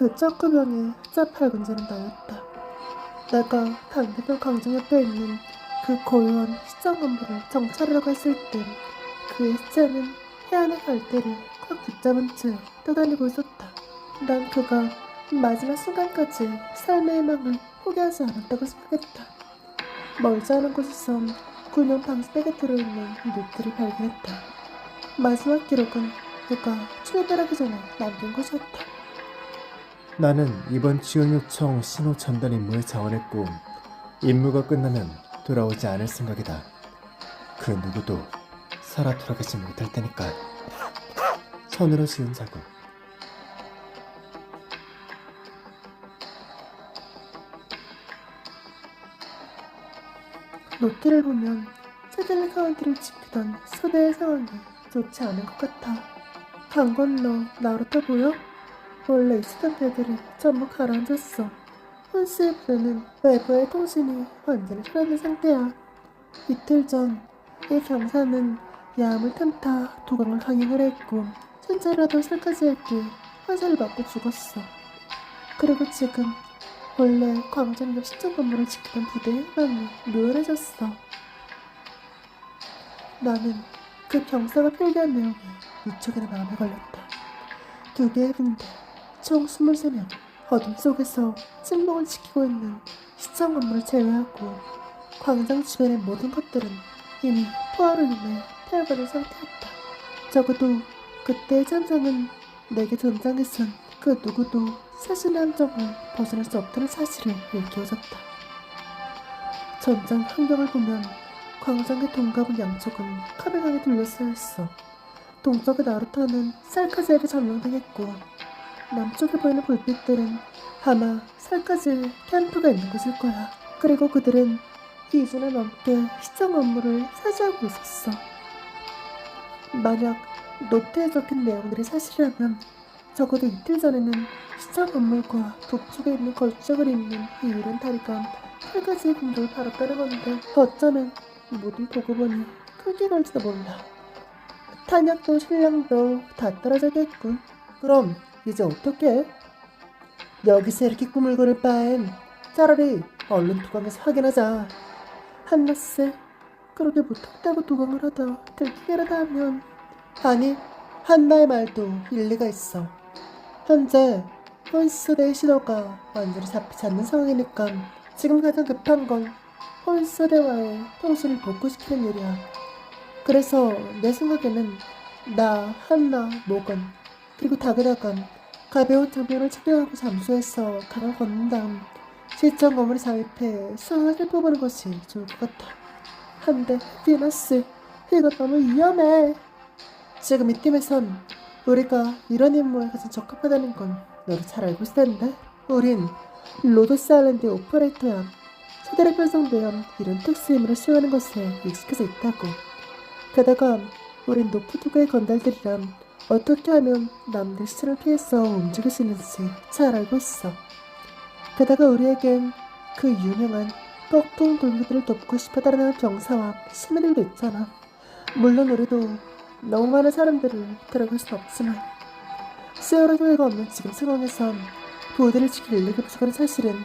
그 쩍구병의 짭밟은자는 나였다. 내가 반대편 광장 옆에 있는 그 고요한 시장 건물을 정찰하려고 했을 땐 그의 시체는 해안의 갈대를 꽉 붙잡은 채 떠다니고 있었다. 난 그가 마지막 순간까지 삶의 희망을 포기하지 않았다고 생각했다. 멀지 않은 곳에선 군용 방수백에 들어있는 노트를 발견했다. 마지막 기록은 그가 출발하기 전에 남긴 것이었다. 나는 이번 지원 요청 신호 전달 임무에 자원했고 임무가 끝나면 돌아오지 않을 생각이다. 그 누구도 살아 돌아가지 못할 테니까. 손으로 지은 자국. 노트를 보면 세델리 카운티를 지키던 소대의 상황이 좋지 않은 것 같아. 강 건너 나루터 보여? 원래 있었던 배들이 전부 가라앉았어. 혼스의 부대는 외부의 통신이 완전히 차단된 상태야. 이틀 전 이 병사는 야함을 틈타 도강을 강행을 했고 천재라도 살까지에게 화살을 맞고 죽었어. 그리고 지금 원래 광장 옆 시청 건물을 지키던 부대의 희망이 묘연해졌어. 나는 그 병사가 필기한 내용에 무척이나 마음에 걸렸다. 두 개의 군대, 총 23명, 어둠 속에서 침묵을 지키고 있는 시청 건물을 제외하고 광장 주변의 모든 것들은 이미 포화로 인해 태워버린 상태였다. 적어도 그때의 전장은 내게 전장에선 그 누구도 사신의 함정을 벗어날 수 없다는 사실을 일깨워줬다. 전장 환경을 보면 광장의 동갑은 양쪽은 카베강에 둘러싸여 있어. 동쪽의 나루터는 살카즈에게 점령당했고 남쪽에 보이는 불빛들은 아마 살카즈의 캠프가 있는 곳일 거야. 그리고 그들은 2주나 넘게 시청 업무를 사수하고 있었어. 만약 노트에 적힌 내용들이 사실이라면 적어도 이틀 전에는 시청 건물과 북쪽에 있는 걸쭉을 잇는 이 이른 다리가 8가지의 공격을 받았다는 건데 어쩌면 모든 보고보니 크게 걸지도 몰라. 탄약도 식량도 다 떨어져겠군. 그럼 이제 어떻게? 여기서 이렇게 꿈을 꾸를 바엔 차라리 얼른 도강에서 확인하자. 한나스, 그러게 못했다고 도강을 하다 들키게라도 하면. 아니, 한나의 말도 일리가 있어. 현재 홀스대의 신호가 완전히 잡히지 않는 상황이니까 지금 가장 급한 건 홀스대와의 통신을 복구시키는 일이야. 그래서 내 생각에는 나, 한나, 모건, 그리고 다그다간 가벼운 장비를 착용하고 잠수해서 강을 건넌 다음 시청 건물에 잠입해 상황을 살펴보는 것이 좋을 것 같아. 한데 비너스, 이거 너무 위험해. 지금 이 팀에선 우리가 이런 임무에 가장 적합하다는 건 너도 잘 알고 있을 텐데. 우린 로도스 아일랜드의 오퍼레이터야. 세대로 편성되어 이런 특수 임무를 수행하는 것에 익숙해져 있다고. 게다가 우린 노프두가의 건달들이란 어떻게 하면 남들 시선을 피해서 움직일 수 있는지 잘 알고 있어. 게다가 우리에겐 그 유명한 뻑통 돌무들을 돕고 싶어달라는 병사와 시민들도 있잖아. 물론 우리도 너무 많은 사람들을 데려갈 순 없지만 수혈할 기회가 없는 지금 상황에선 부대를 지킬 인력이 부족한 사실은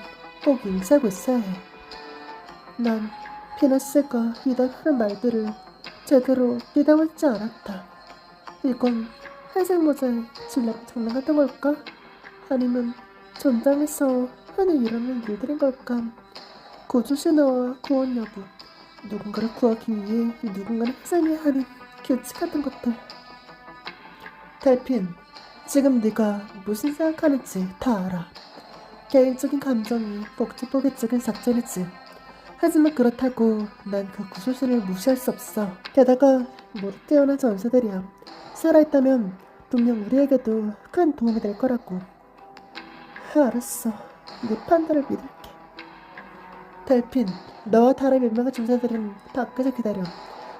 꼭 인지하고 있어야 해. 난 피너스가 이단하는 말들을 제대로 믿어먹지 않았다. 이건 회색 모자에 장난했던 걸까? 아니면 전장에서 흔히 일어나는 일들인 걸까? 구조 신호와 구원 여부, 누군가를 구하기 위해 누군가는 희생해야 하는 규칙 같은 것들. 달핀, 지금 네가 무슨 생각하는지 다 알아. 개인적인 감정이 복잡하게적인 작전이지. 하지만 그렇다고 난 그 구조신을 무시할 수 없어. 게다가 모두 뛰어난 전사들이야. 살아있다면 분명 우리에게도 큰 도움이 될 거라고. 알았어. 네 판단을 믿을게. 달핀, 너와 다른 멸망의 전사들은 밖에서 기다려.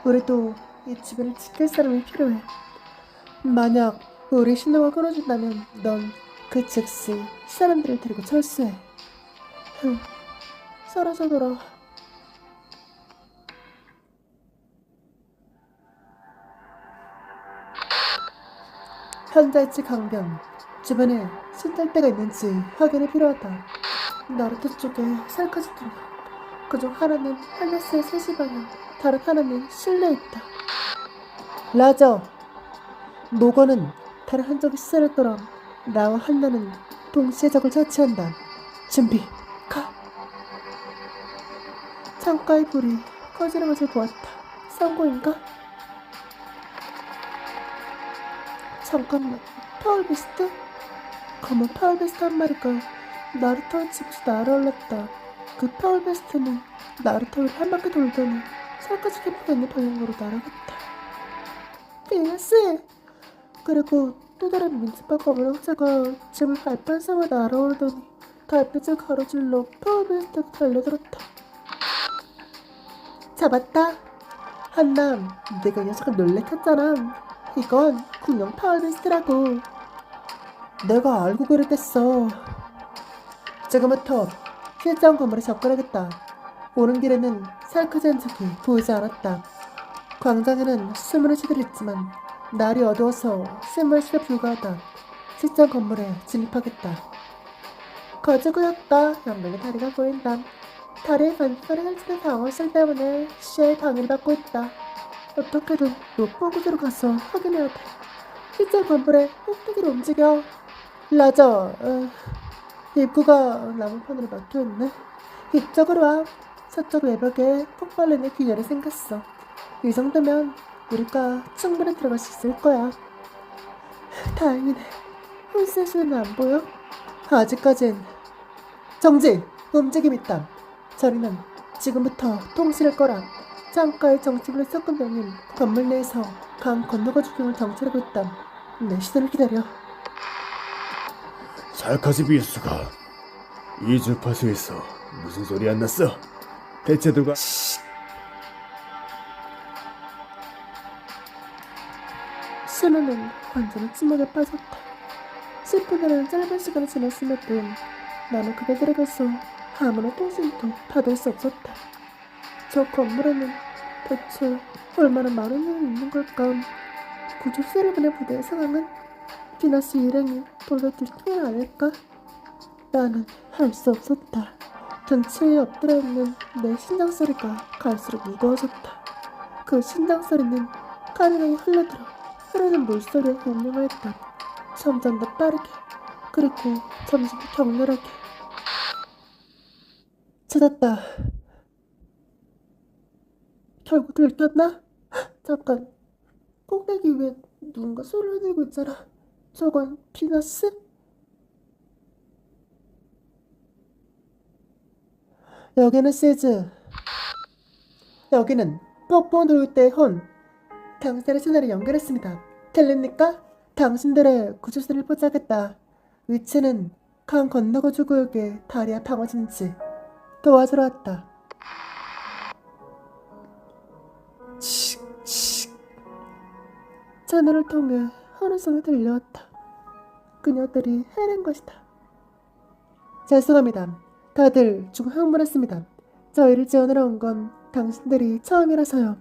우리도 이 주변을 지킬 사람이 필요해. 만약 우리 신호가 끊어진다면 넌 그 즉시 사람들을 데리고 철수해. 사라져더라. 현자일치 강변, 주변에 신탈대가 있는지 확인이 필요하다. 나루토 쪽에 살까지 두 명. 그중 하나는 헬레스의 3시 방향, 다른 하나는 실내에 있다. 라저! 노건은 다른 한쪽의 시선을 끌어 나와 한나는 동시에 적을 처치한다. 준비, 가! 창가의 불이 꺼지는 것을 보았다. 성공인가? 잠깐만, 파울베스트? 검은 파울베스트 한 마리가 나루토의 집에서 날아올랐다. 그 파울베스트는 나루토 위를 한 바퀴 돌더니 살까지 캠프가 있는 방향으로 날아갔다. 비너스! 그리고 또 다른 민트바 검은 형사가 집을 발판상에 날아오르더니 달빛을 가로질러 파울베스트가 달려들었다. 잡았다. 한남, 내가 이 녀석을 놀래켰잖아. 이건 군용 파워베스트라고. 내가 알고 그랬댔어. 지금부터 실전 건물에 접근하겠다. 오는 길에는 살크지 흔적이 보이지 않았다. 광장에는 수많은 시들이 있지만 날이 어두워서 실물실에 불과하다. 실전 건물에 진입하겠다. 거주구였다. 연명의 다리가 보인다. 다리에 반팔에 펼치는 방어실 때문에 시야에 방해를 받고 있다. 어떻게든 높은 곳으로 가서 확인해야 돼. 실제 건물에 꼭대기로 움직여. 라저, 입구가 나무판으로 막혀있네. 이쪽으로 와. 서쪽 외벽에 폭발리는 균열이 생겼어. 이 정도면 우리가 충분히 들어갈 수 있을 거야. 다행이네. 홀셋은 안 보여? 아직까진. 정지! 움직임 있다. 저리는 지금부터 통신을 꺼라. 창가의 정치부를 섞은 병인 건물 내에서 강 건너가 주경을 정찰하고 있다. 내 시선을 기다려. 살카지 비수가 이 주파수에서 무슨 소리 안 났어? 대체 누가... 신우는 완전히 침묵에 빠졌다. 10분이라는 짧은 시간이 지났음에도 나는 그대들에게서 아무런 통신도 받을 수 없었다. 저 건물에는 대체 얼마나 많은 일이 있는 걸까? 구조 세레브의 부대의 상황은 디나스 일행이 돌려들 게 아닐까? 나는 할 수 없었다. 등치에 엎드려 있는 내 심장 소리가 갈수록 무거워졌다. 그 심장 소리는 카르강이 흘러들어 흐르는 물소리에 공명하였다. 점점 더 빠르게, 그리고 점점 더 격렬하게. 찾았다. 결국 들켰나? 잠깐, 꼭대기 위에 누군가 소리를 들고 있잖아. 저건 피너스? 여기는 시즈. 여기는 뽀뽀 누를 때 혼. 당신의 채널을 연결했습니다. 들립니까? 당신들의 구조선을 포착했다. 위치는 강 건너거주 구역의 다리아 방어진지. 도와주러 왔다. 채널을 통해 하루성이 들려왔다. 그녀들이 해낸 것이다. 죄송합니다. 다들 죽음 흥분했습니다. 저희를 지원하러 온 건 당신들이 처음이라서요.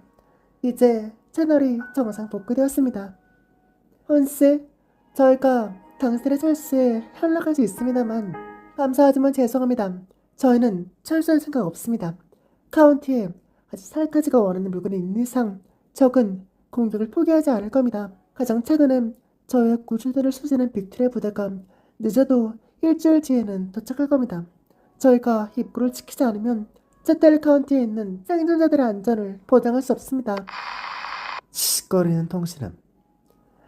이제 채널이 정상 복구되었습니다. 헌씨, 저희가 당신의 철수에 연락할 수 있습니다만 감사하지만 죄송합니다. 저희는 철수할 생각 없습니다. 카운티에 아직 살까지가 원하는 물건이 있는 이상 적은 공격을 포기하지 않을 겁니다. 가장 최근엔 저희의 구출대를 수진한 빅틀의 부대가 늦어도 일주일 뒤에는 도착할 겁니다. 저희가 입구를 지키지 않으면 채텔 카운티에 있는 생존자들의 안전을 보장할 수 없습니다. 시끄러리는 통신음.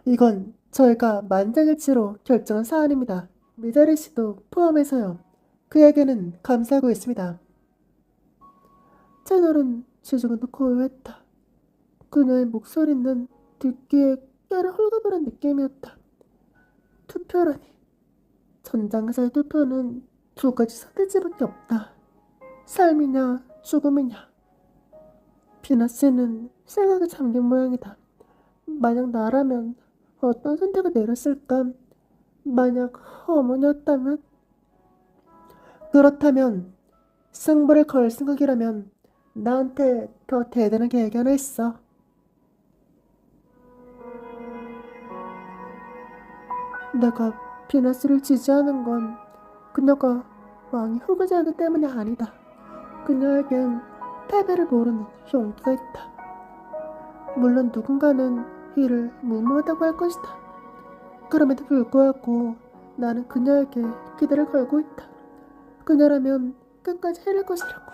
이건 저희가 만장일치로 결정한 사안입니다. 미자리 씨도 포함해서요. 그에게는 감사하고 있습니다. 채널은 지중한도 고요했다. 그녀의 목소리는 듣기에 꽤나 홀가분한 느낌이었다. 투표라니. 전장에서의 투표는 두 가지 선택지밖에 없다. 삶이냐 죽음이냐. 비나씨는 생각에 잠긴 모양이다. 만약 나라면 어떤 선택을 내렸을까? 만약 어머니였다면? 그렇다면 승부를 걸 생각이라면 나한테 더 대단한 계획이 하나 있어. 내가 비너스를 지지하는 건 그녀가 왕이 홀가지하기 때문이 아니다. 그녀에겐 패배를 모르는 용기가 있다. 물론 누군가는 이를 무모하다고 할 것이다. 그럼에도 불구하고 나는 그녀에게 기대를 걸고 있다. 그녀라면 끝까지 해낼 것이라고.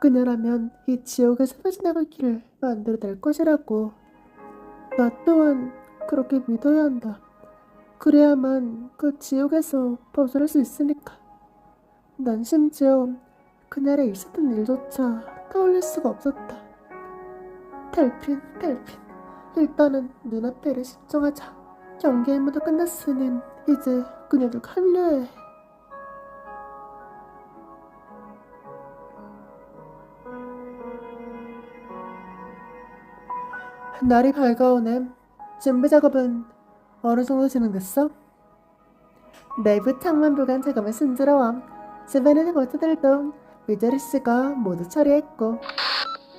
그녀라면 이 지옥에서 빠져나갈 길을 만들어낼 것이라고. 나 또한 그렇게 믿어야 한다. 그래야만 그 지옥에서 벗어날 수 있으니까. 난 심지어 그날에 있었던 일조차 떠올릴 수가 없었다. 델핀. 일단은 눈앞에를 집중하자. 경기의 모두 끝났으니 이제 그녀들 합류해. 날이 밝아오네. 준비 작업은 어느 정도 진행됐어? 내부 창문 보관 작업은 순조로워. 주변에 있는 것들도 미저리 씨가 모두 처리했고.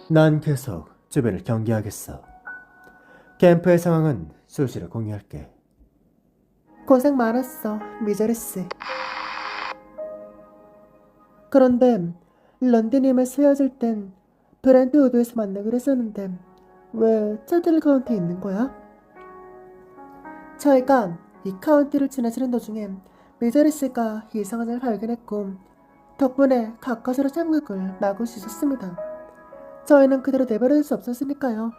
난 계속 주변을 경계하겠어. 캠프의 상황은 수시로 공유할게. 고생 많았어, 미저리 씨. 그런데 런던임을 헤어질 땐 브랜드우드에서 만나기로 했었는데 왜 채틀 카운티에 있는 거야? 저희가 이 카운티를 지나치는 도중에 미저리 씨가 이상한 걸 발견했고 덕분에 가까스로 참극을 막을 수 있었습니다. 저희는 그대로 내버려둘 수 없었으니까요.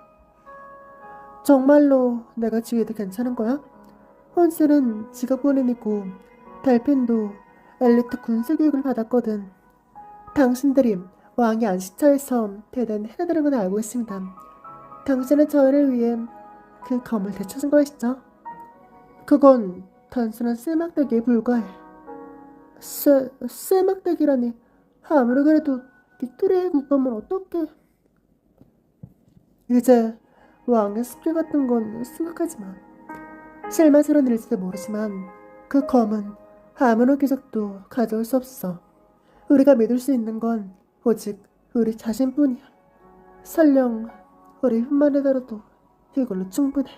정말로 내가 지휘해도 괜찮은 거야? 혼스는 직업 군인이고 델핀도 엘리트 군수 교육을 받았거든. 당신들이 왕의 안식처에서 대단히 해내다는 건 알고 있습니다. 당신은 저희를 위해 그 검을 되찾은 것이죠. 그건 단순한 쓸막대기에 불과해. 쓸막대기라니. 아무리 그래도 빅토리아의 국감은 어떻게... 이제 왕의 습기 같은 건 생각하지 마. 실망스러운 일일지도 모르지만 그 검은 아무런 기적도 가져올 수 없어. 우리가 믿을 수 있는 건 오직 우리 자신뿐이야. 설령 우리 흉만이더라도 이걸로 충분해.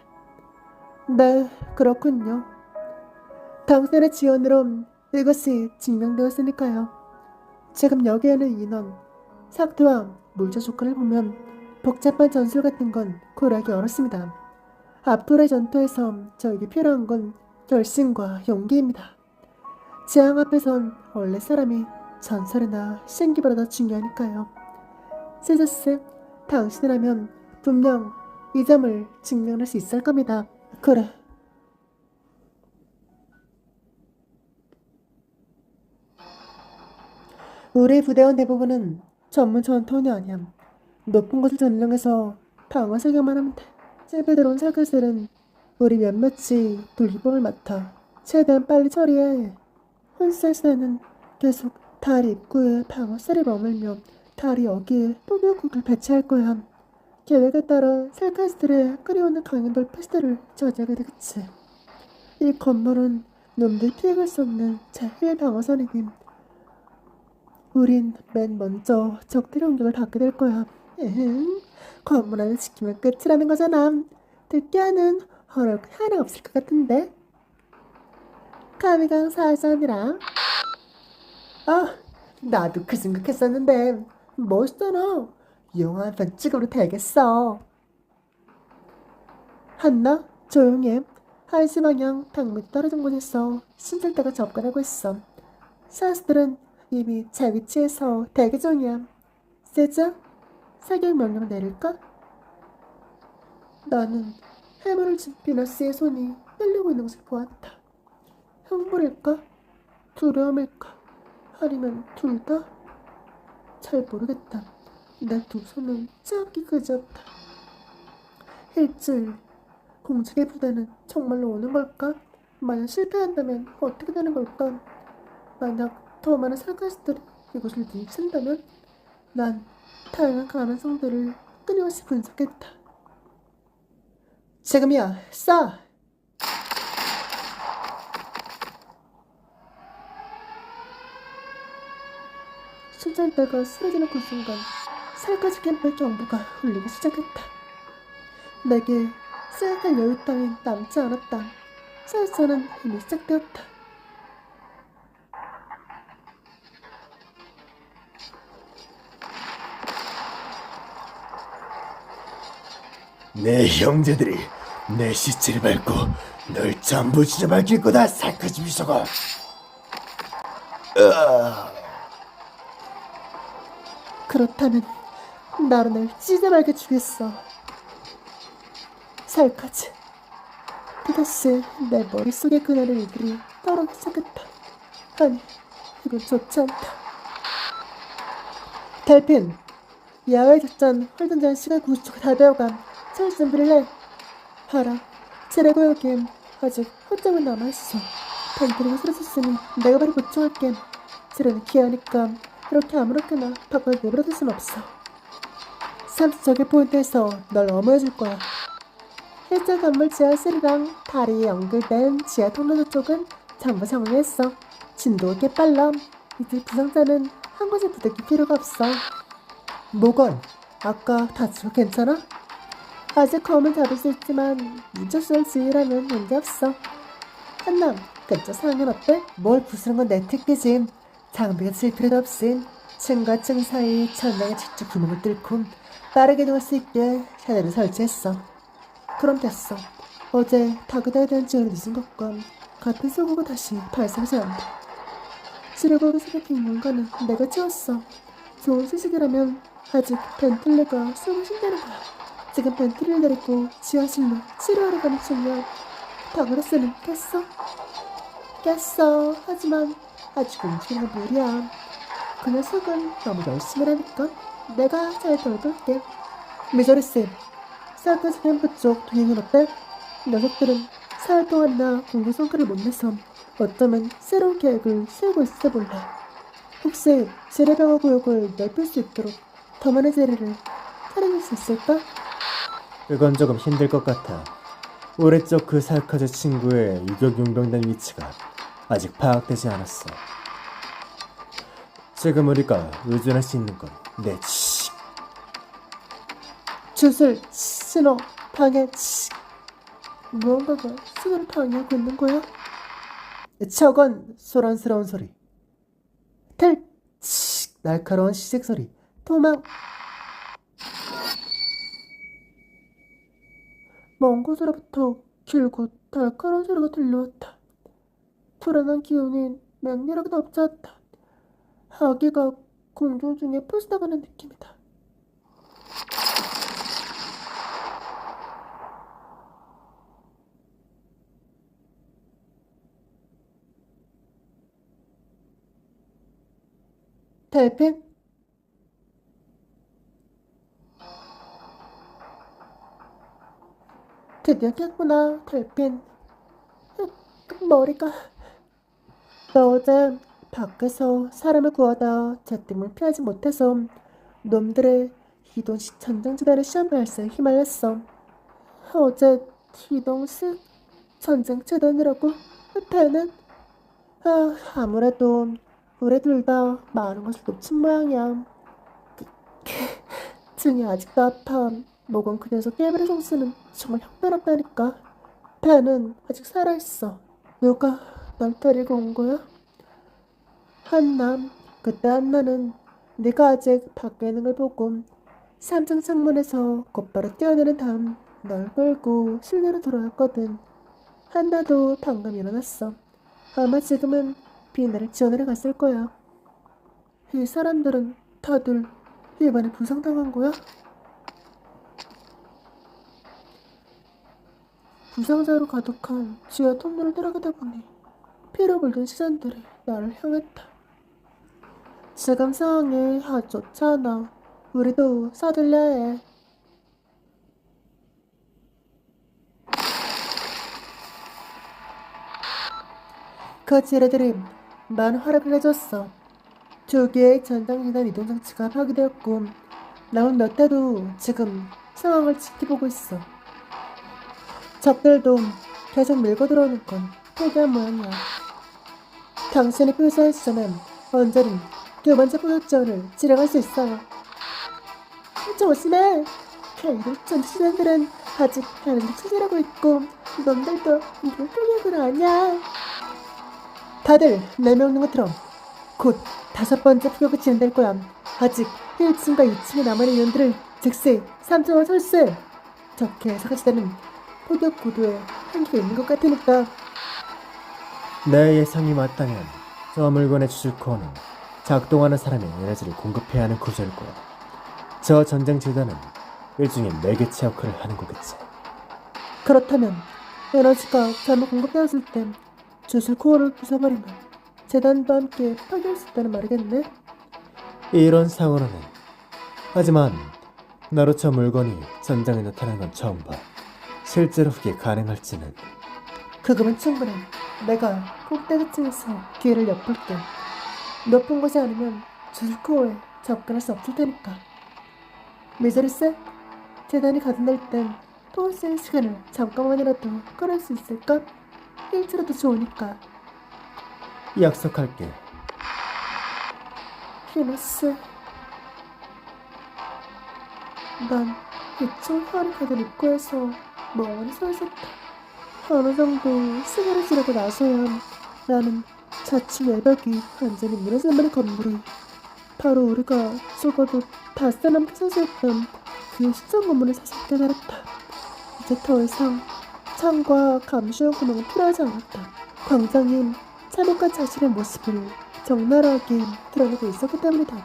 네, 그렇군요. 당신의 지원으로 이것이 증명되었으니까요. 지금 여기에는 인원, 삭도와 물자 조건을 보면 복잡한 전술 같은 건 고려하기 어렵습니다. 앞으로의 전투에서 저에게 필요한 건 결심과 용기입니다. 재앙 앞에선 원래 사람이 전설이나 신기보다 더 중요하니까요. 시저스, 당신이라면 분명 이 점을 증명할 수 있을 겁니다. 그래. 우리 부대원 대부분은 전문 전투원이 아니야. 높은 곳을 점령해서 방어 설계만 하면 돼. 집에 들어온 사슬은 우리 몇몇이 돌기범을 맡아 최대한 빨리 처리해. 혼세스는 계속 다리 입구에 방어쇠를 머물며 다리 여기에 포교국을 배치할 거야. 계획에 따라 셀카스들의 끓여오는 강연돌 패스들을 저지하게 되겠지. 이 건물은 놈들 피해갈 수 없는 제1 방어선이니 우린 맨 먼저 적들의 공격을 받게 될 거야. 건물 안을 지키면 끝이라는 거잖아. 듣게 하는 어려울 거 하나 없을 것 같은데. 카미강 사자니라. 아, 나도 그 생각했었는데 멋있잖아. 영화 한 편 찍어도 되겠어. 한나, 조용히 해. 1시 방향 100m 떨어진 곳에서 신들대가 접근하고 있어. 사스들은 이미 제 위치에서 대기 중이야. 세자, 사격 명령을 내릴까? 나는 해물을 진 비너스의 손이 떨리고 있는 것을 보았다. 흉물일까? 두려움일까? 아니면 둘 다? 잘 모르겠다. 내 두 손은 짜기 그지없다. 일주일, 공중의 부대는 정말로 오는 걸까? 만약 실패한다면 어떻게 되는 걸까? 만약 더 많은 살가시들이 이곳을 뭉친다면? 난 다양한 가능성들을 끊임없이 분석했다. 지금이야, 쏴! 순찰대가 쓰러지는 그 순간 살까지 캠프의 경보가 울리기 시작했다. 내게 생각할 여유 따윈 남지 않았다. 사수는 이미 시작되었다. 내 형제들이 내 시체를 밟고 널 전부 찢어밟힐 거다, 살카지 비서가. 그렇다면 나로 날 찢어말게 주겠어. 살까지. 또다시 내 머릿속의 그날의 일들이 떠오르기 시작했다. 아니, 이건 좋지 않다. 달핀, 야외 작전 활동장 시간 90초가 다 되어간. 잘 준비를 해. 알아. 제레고 여기엔 아직 허점은 남아있어. 벤트리가 쓰러졌으니 내가 바로 보충할게. 제레는 기아니까 이렇게 아무렇게나 밖으로 내버려둘 순 없어. 30척의 포인트에서 널 어머해줄 거야. 해저 건물 지하실이랑 다리에 연결된 지하 통로 쪽은 전부 정리했어. 진도가 꽤 빨라. 이제 부상자는 한 곳에 부대낄 필요가 없어. 모건, 아까 다치고 괜찮아? 아직 검은 잡을 수 있지만 무적수를 지휘라면 문제없어. 한남, 근처 상황은 어때? 뭘 부수는 건 내 특기지. 장비가 칠 필요도 없이 층과 층 사이 천장에 직접 구멍을 뚫고 빠르게 넣을 수 있게 샤넬을 설치했어. 그럼 됐어. 어제 다그다에 대한 지원이 늦은 것과 같은 사고가 다시 발생하지 않는다. 지뢰고기 생각한 인간은 내가 채웠어. 좋은 소식이라면 아직 벤틀레가 숨을 쉰다는 거야. 지금 벤틀레를 데리고 지하실로 치료하러 가는 중이야. 다그라스는 깼어? 깼어. 하지만 아직 움직이는 건 무리야. 그 녀석은 너무 열심히 하니까 내가 잘 돌볼게. 미저리스, 사이코스 캠프 쪽 동행은 어때? 녀석들은 사흘 동안 나 공부 성과를 못 내서 어쩌면 새로운 계획을 세우고 있을지 몰라. 혹시 지뢰방어 구역을 넓힐 수 있도록 더 많은 지뢰를 사려줄 수 있을까? 그건 조금 힘들 것 같아. 오래적 그 살카즈 친구의 유격 용병단 위치가 아직 파악되지 않았어. 지금 우리가 의존할 수 있는 건 내 치. 주술, 신호, 방해, 무언가가 신호를 방해하고 있는 거야? 저건 소란스러운 소리. 텔, 날카로운 시색 소리. 도망. 먼 곳으로부터 길고 날카로운 소리가 들려왔다. 불안한 기운이 맹렬하게 덮쳤다. 아기가 공중 중에 퍼져나가는 느낌이다. 달팽? 드디어 깼구나, 달팽. 머리가... 나 어제 밖에서 사람을 구하다 제뜸을 피하지 못해서 놈들의 이동식 전쟁재단의 시험 발사에 휘말렸어. 어제 이동식 전쟁재단이라고? 배는? 아무래도 우리 둘 다 많은 것을 놓친 모양이야. 등이 아직도 아파. 목은 그 녀석 깨버릴 정수는 정말 형편없다니까. 배는 아직 살아있어. 누가 널 데리고 온 거야? 한남. 그때 한나는 네가 아직 밖에 있는 걸 보고 3층 창문에서 곧바로 뛰어내린 다음 널 끌고 실내로 돌아왔거든. 한나도 방금 일어났어. 아마 지금은 비나를 지원하러 갔을 거야. 이 사람들은 다들 이번에 부상당한 거야? 부상자로 가득한 지하 통로를 따라가다 보니 피로 물든 시선들이 나를 향했다. 지금 상황이 아주 좋지 않아. 우리도 서둘러야 해. 그 지뢰들이 많은 활약을 해줬어. 두 개의 전장기단 이동장치가 파괴되었고 남은 몇 대도 지금 상황을 지켜보고 있어. 적들도 계속 밀고 들어오는 건 포기한 모양이야. 당신이 표시한 시점엔 언제든 두 번째 포격 지원을 진행할 수 있어요. 조심해! 이런 전투시단들은 아직 다른 데 추진하고 있고 놈들도 이걸 포기하고는 아니야. 다들 내 명령을 들어. 곧 5번째 포격이 진행될 거야. 아직 1층과 2층에 남아있는 인원들을 즉시 3층으로 철수해. 저 개사가시다는 포격 구도에 한계가 있는 것 같으니까. 내 예상이 맞다면 저 물건의 주술 코어는 작동하는 사람의 에너지를 공급해야 하는 구조일 거야. 저 전쟁 재단은 일종의 매개체 역할을 하는 거겠지. 그렇다면 에너지가 잘못 공급되었을 땐 주술 코어를 부숴버리면 재단도 함께 파괴할 수 있다는 말이겠네. 이런 상황은 하지만 나로 저 물건이 전장에 나타나는 건 처음 봐. 실제로 그게 가능할지는. 그거면 충분해. 내가 꼭대기층에서 기회를 엿볼게. 높은 곳이 아니면 주술 코어에 접근할 수 없을 테니까. 미저리스, 재단이 가동될 땐 토스의 시간을 잠깐만이라도 끌을 수 있을까? 일주라도 좋으니까. 약속할게. 피너스, 난 이쪽 혈이 가던 입구에서 멍하니 서 있었다. 어느 정도 시간을 지나고 나서야 나는 좌측 외벽이 완전히 무너져버린 건물이 바로 우리가 죽어도 닷새 남게 사수했던 그 시청 건물을 사실 깨달았다. 이제 더 이상 창과 감시용 구멍은 필요하지 않았다. 광장인 차목한 자신의 모습을 적나라하게 드러내고 있었기 때문이다.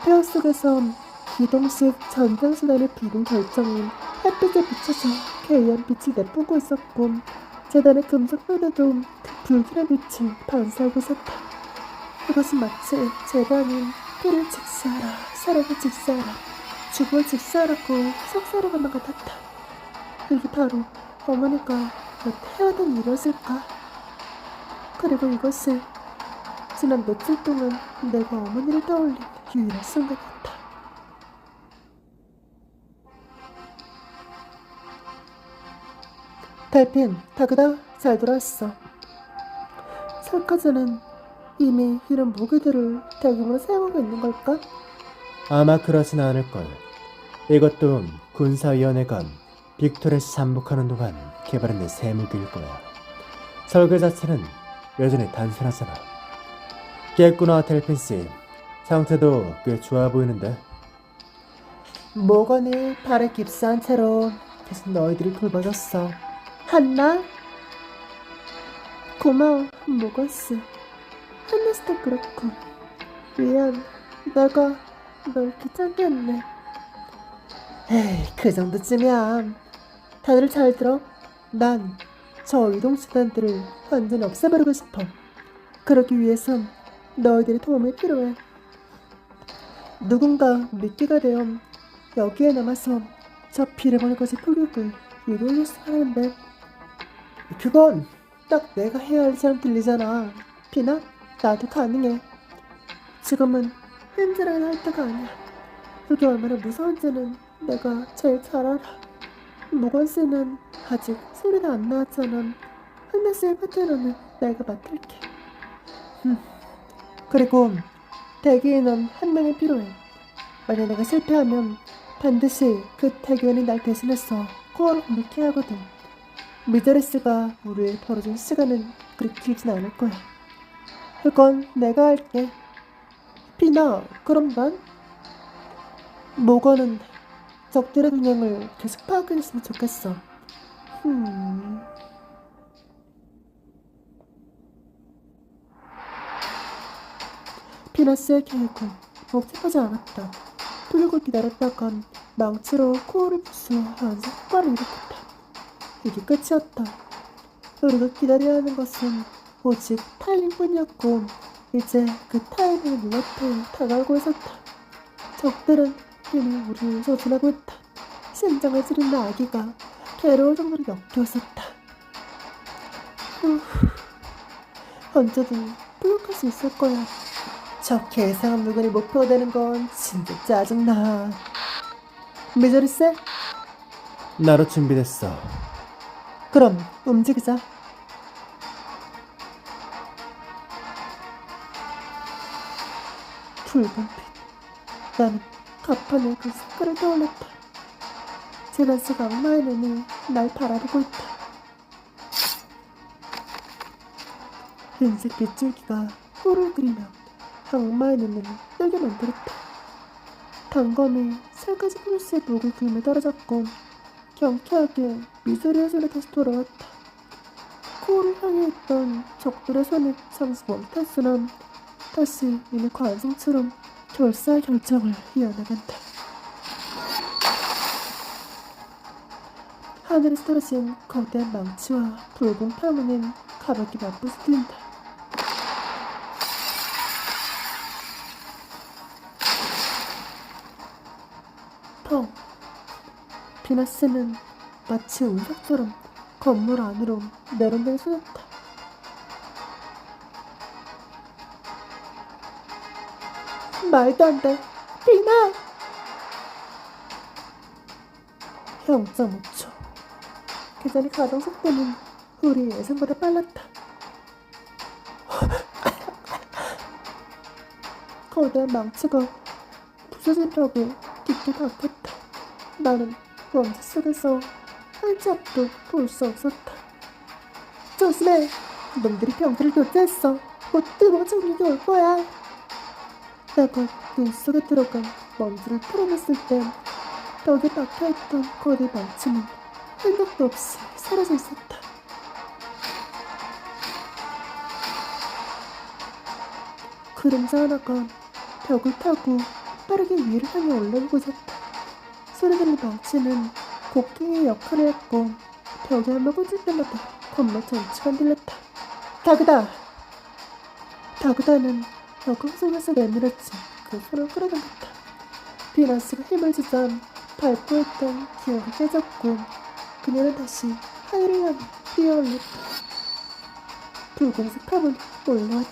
폐허 속에선 기동식 전장수단의 비밀 결정인 햇빛에 비춰서 괴이한 빛을 내뿜고 있었고 재단의 금속 뼈에도 그 불길한 빛을 반사하고 있었다. 이것은 마치 재단인 피를 직사하라, 사랑을 직사하라, 죽음을 직사하라고 속삭이는 것만 같았다. 이게 바로 어머니가 해야 된 일이었을까? 그리고 이것을 지난 며칠 동안 내가 어머니를 떠올린 유일한 순간이었다. 달핀, 다그다, 잘 돌아왔어. 설카즈는 이미 이런 무기들을 대규모로 사용하고 있는 걸까? 아마 그러진 않을걸. 이것도 군사위원회가 빅토레스 잠복하는 동안 개발해낸 새 무기일 거야. 설계 자체는 여전히 단순하잖아. 깼구나, 델핀씨. 상태도 꽤 좋아 보이는데. 모건이 발에 깁스한 채로 계속 너희들이 돌봐줬어. 한나? 고마워, 모건스. 한나스도 그렇고. 미안, 내가 널 귀찮게 했네. 에이, 그 정도쯤이야. 다들 잘 들어. 난 저 이동수단들을 완전히 없애버리고 싶어. 그러기 위해선 너희들의 도움이 필요해. 누군가 미끼가 되어 여기에 남아서 저 비례번의 것의 표격을 유도해줬으면 하는데 그건 딱 내가 해야 할 일처럼 들리잖아. 피나? 나도 가능해. 지금은 현재라는 할 때가 아니야. 그게 얼마나 무서운지는 내가 제일 잘 알아. 모건스는 아직 소리가 안 나왔잖아. 한나스의 파트너는 내가 맡을게. 그리고 대기인원 한 명이 필요해. 만약 내가 실패하면 반드시 그 대기인이 날 대신해서 코어를 공격해야 하거든. 미저리스가 우리를 벌어줄 시간은 그렇게 길진 않을 거야. 그건 내가 할게. 피나, 그럼 난? 모건은 적들의 동향을 계속 파악해줬으면 좋겠어. 피너스의 계획은 복잡하지 않았다. 토력을 기다렸다간 망치로 코어를 부수어 연쇄 효과를 일으켰다. 이게 끝이었다. 우리가 기다려야 하는 것은 오직 타이밍뿐이었고 이제 그 타이밍의 눈앞에 다가오고 있었다. 적들은 이미 우리를 조준하고 있다. 심장을 찌르는 아기가 괴로울 정도로 역겨웠었다. 언제든 포격할 수 있을 거야. 저 개상한 물건이 목표가 되는 건 진짜 짜증나. 미저리스? 나로 준비됐어. 그럼 움직이자. 붉은빛. 나는 가판의 그 색깔을 떠올렸다. 제나스가 악마의 눈이 날 바라보고 있다. 흰색 빗줄기가 코를 그리며 악마의 눈을 뜨게 만들었다. 단검이 살갗이 플러스의 목을 긁며 떨어졌고 경쾌하게 미소리의 손에 다시 돌아왔다. 코를 향해 있던 적들의 손을 잠시 멈췄으나 다시 이내 관성처럼 결사의 결정을 이어나간다. 하늘에서 떨어진 거대한 망치와 붉은 파문은 가볍게 맞부딪힌다. 펑! 비나스는 마치 운석처럼 건물 안으로 내려앉아 쏟았다. 말도 안 돼. 비나! 0.5초. 계산의 가동 속도는 우리 예상보다 빨랐다. 거대한 망치가 부서진 벽에 깊게 박혔다. 나는 먼지 속에서 한치 앞도 볼 수 없었다. 조심해! 놈들이 병들을 교체했어. 곧 뜨거운 정력이 올 거야. 내가 눈 속에 들어간 먼지를 털어냈을 땐 벽에 박혀있던 거대 망치는 흔적도 없이 사라져 있었다. 그림자 하나가 벽을 타고 빠르게 위를 향해 올라오고 있었다. 소리들린 망치는 곡괭이의 역할을 했고 벽에 한번 꽂을 때마다 건물 전체가 흔들렸다. 다그다! 다그다는 벽 속에서 내밀었지 그 손을 끌어당겼다. 비나스가 힘을 주자 밟고 있던 기억이 깨졌고 그녀는 다시 하늘을 향해 뛰어올렸다. 붉은색 파문이 올라왔다.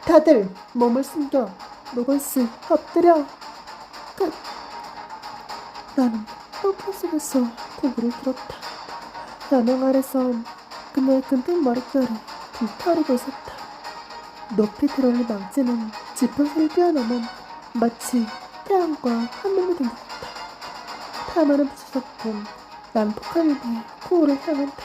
다들 몸을 숨겨. 로건스 엎드려. 끝. 나는 똥파 속에서 고개를 들었다. 야명 아래선 그녀의 끈끈 머릿결이 불타오르고 있었다. 높이 들어올린 망치는 지평선을 뛰어넘은 마치 태양과 한몸이 된 것 같다. 파문은 부서졌고 난폭한 힘이 코를 향한다.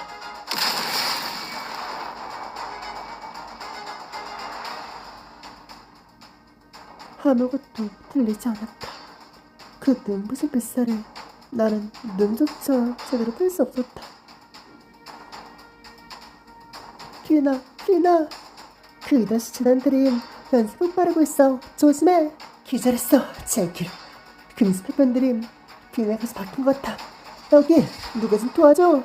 아무것도 들리지 않았다. 그 눈부신 뱃살에 나는 눈조차 제대로 펼 수 없었다. 귀나 그 다시 지난 드림 연습을 빠르고 있어. 조심해. 기절했어 제길. 금스패pen 드림 비나 가서 박힌 것 같아. 여기 누가 좀 도와줘.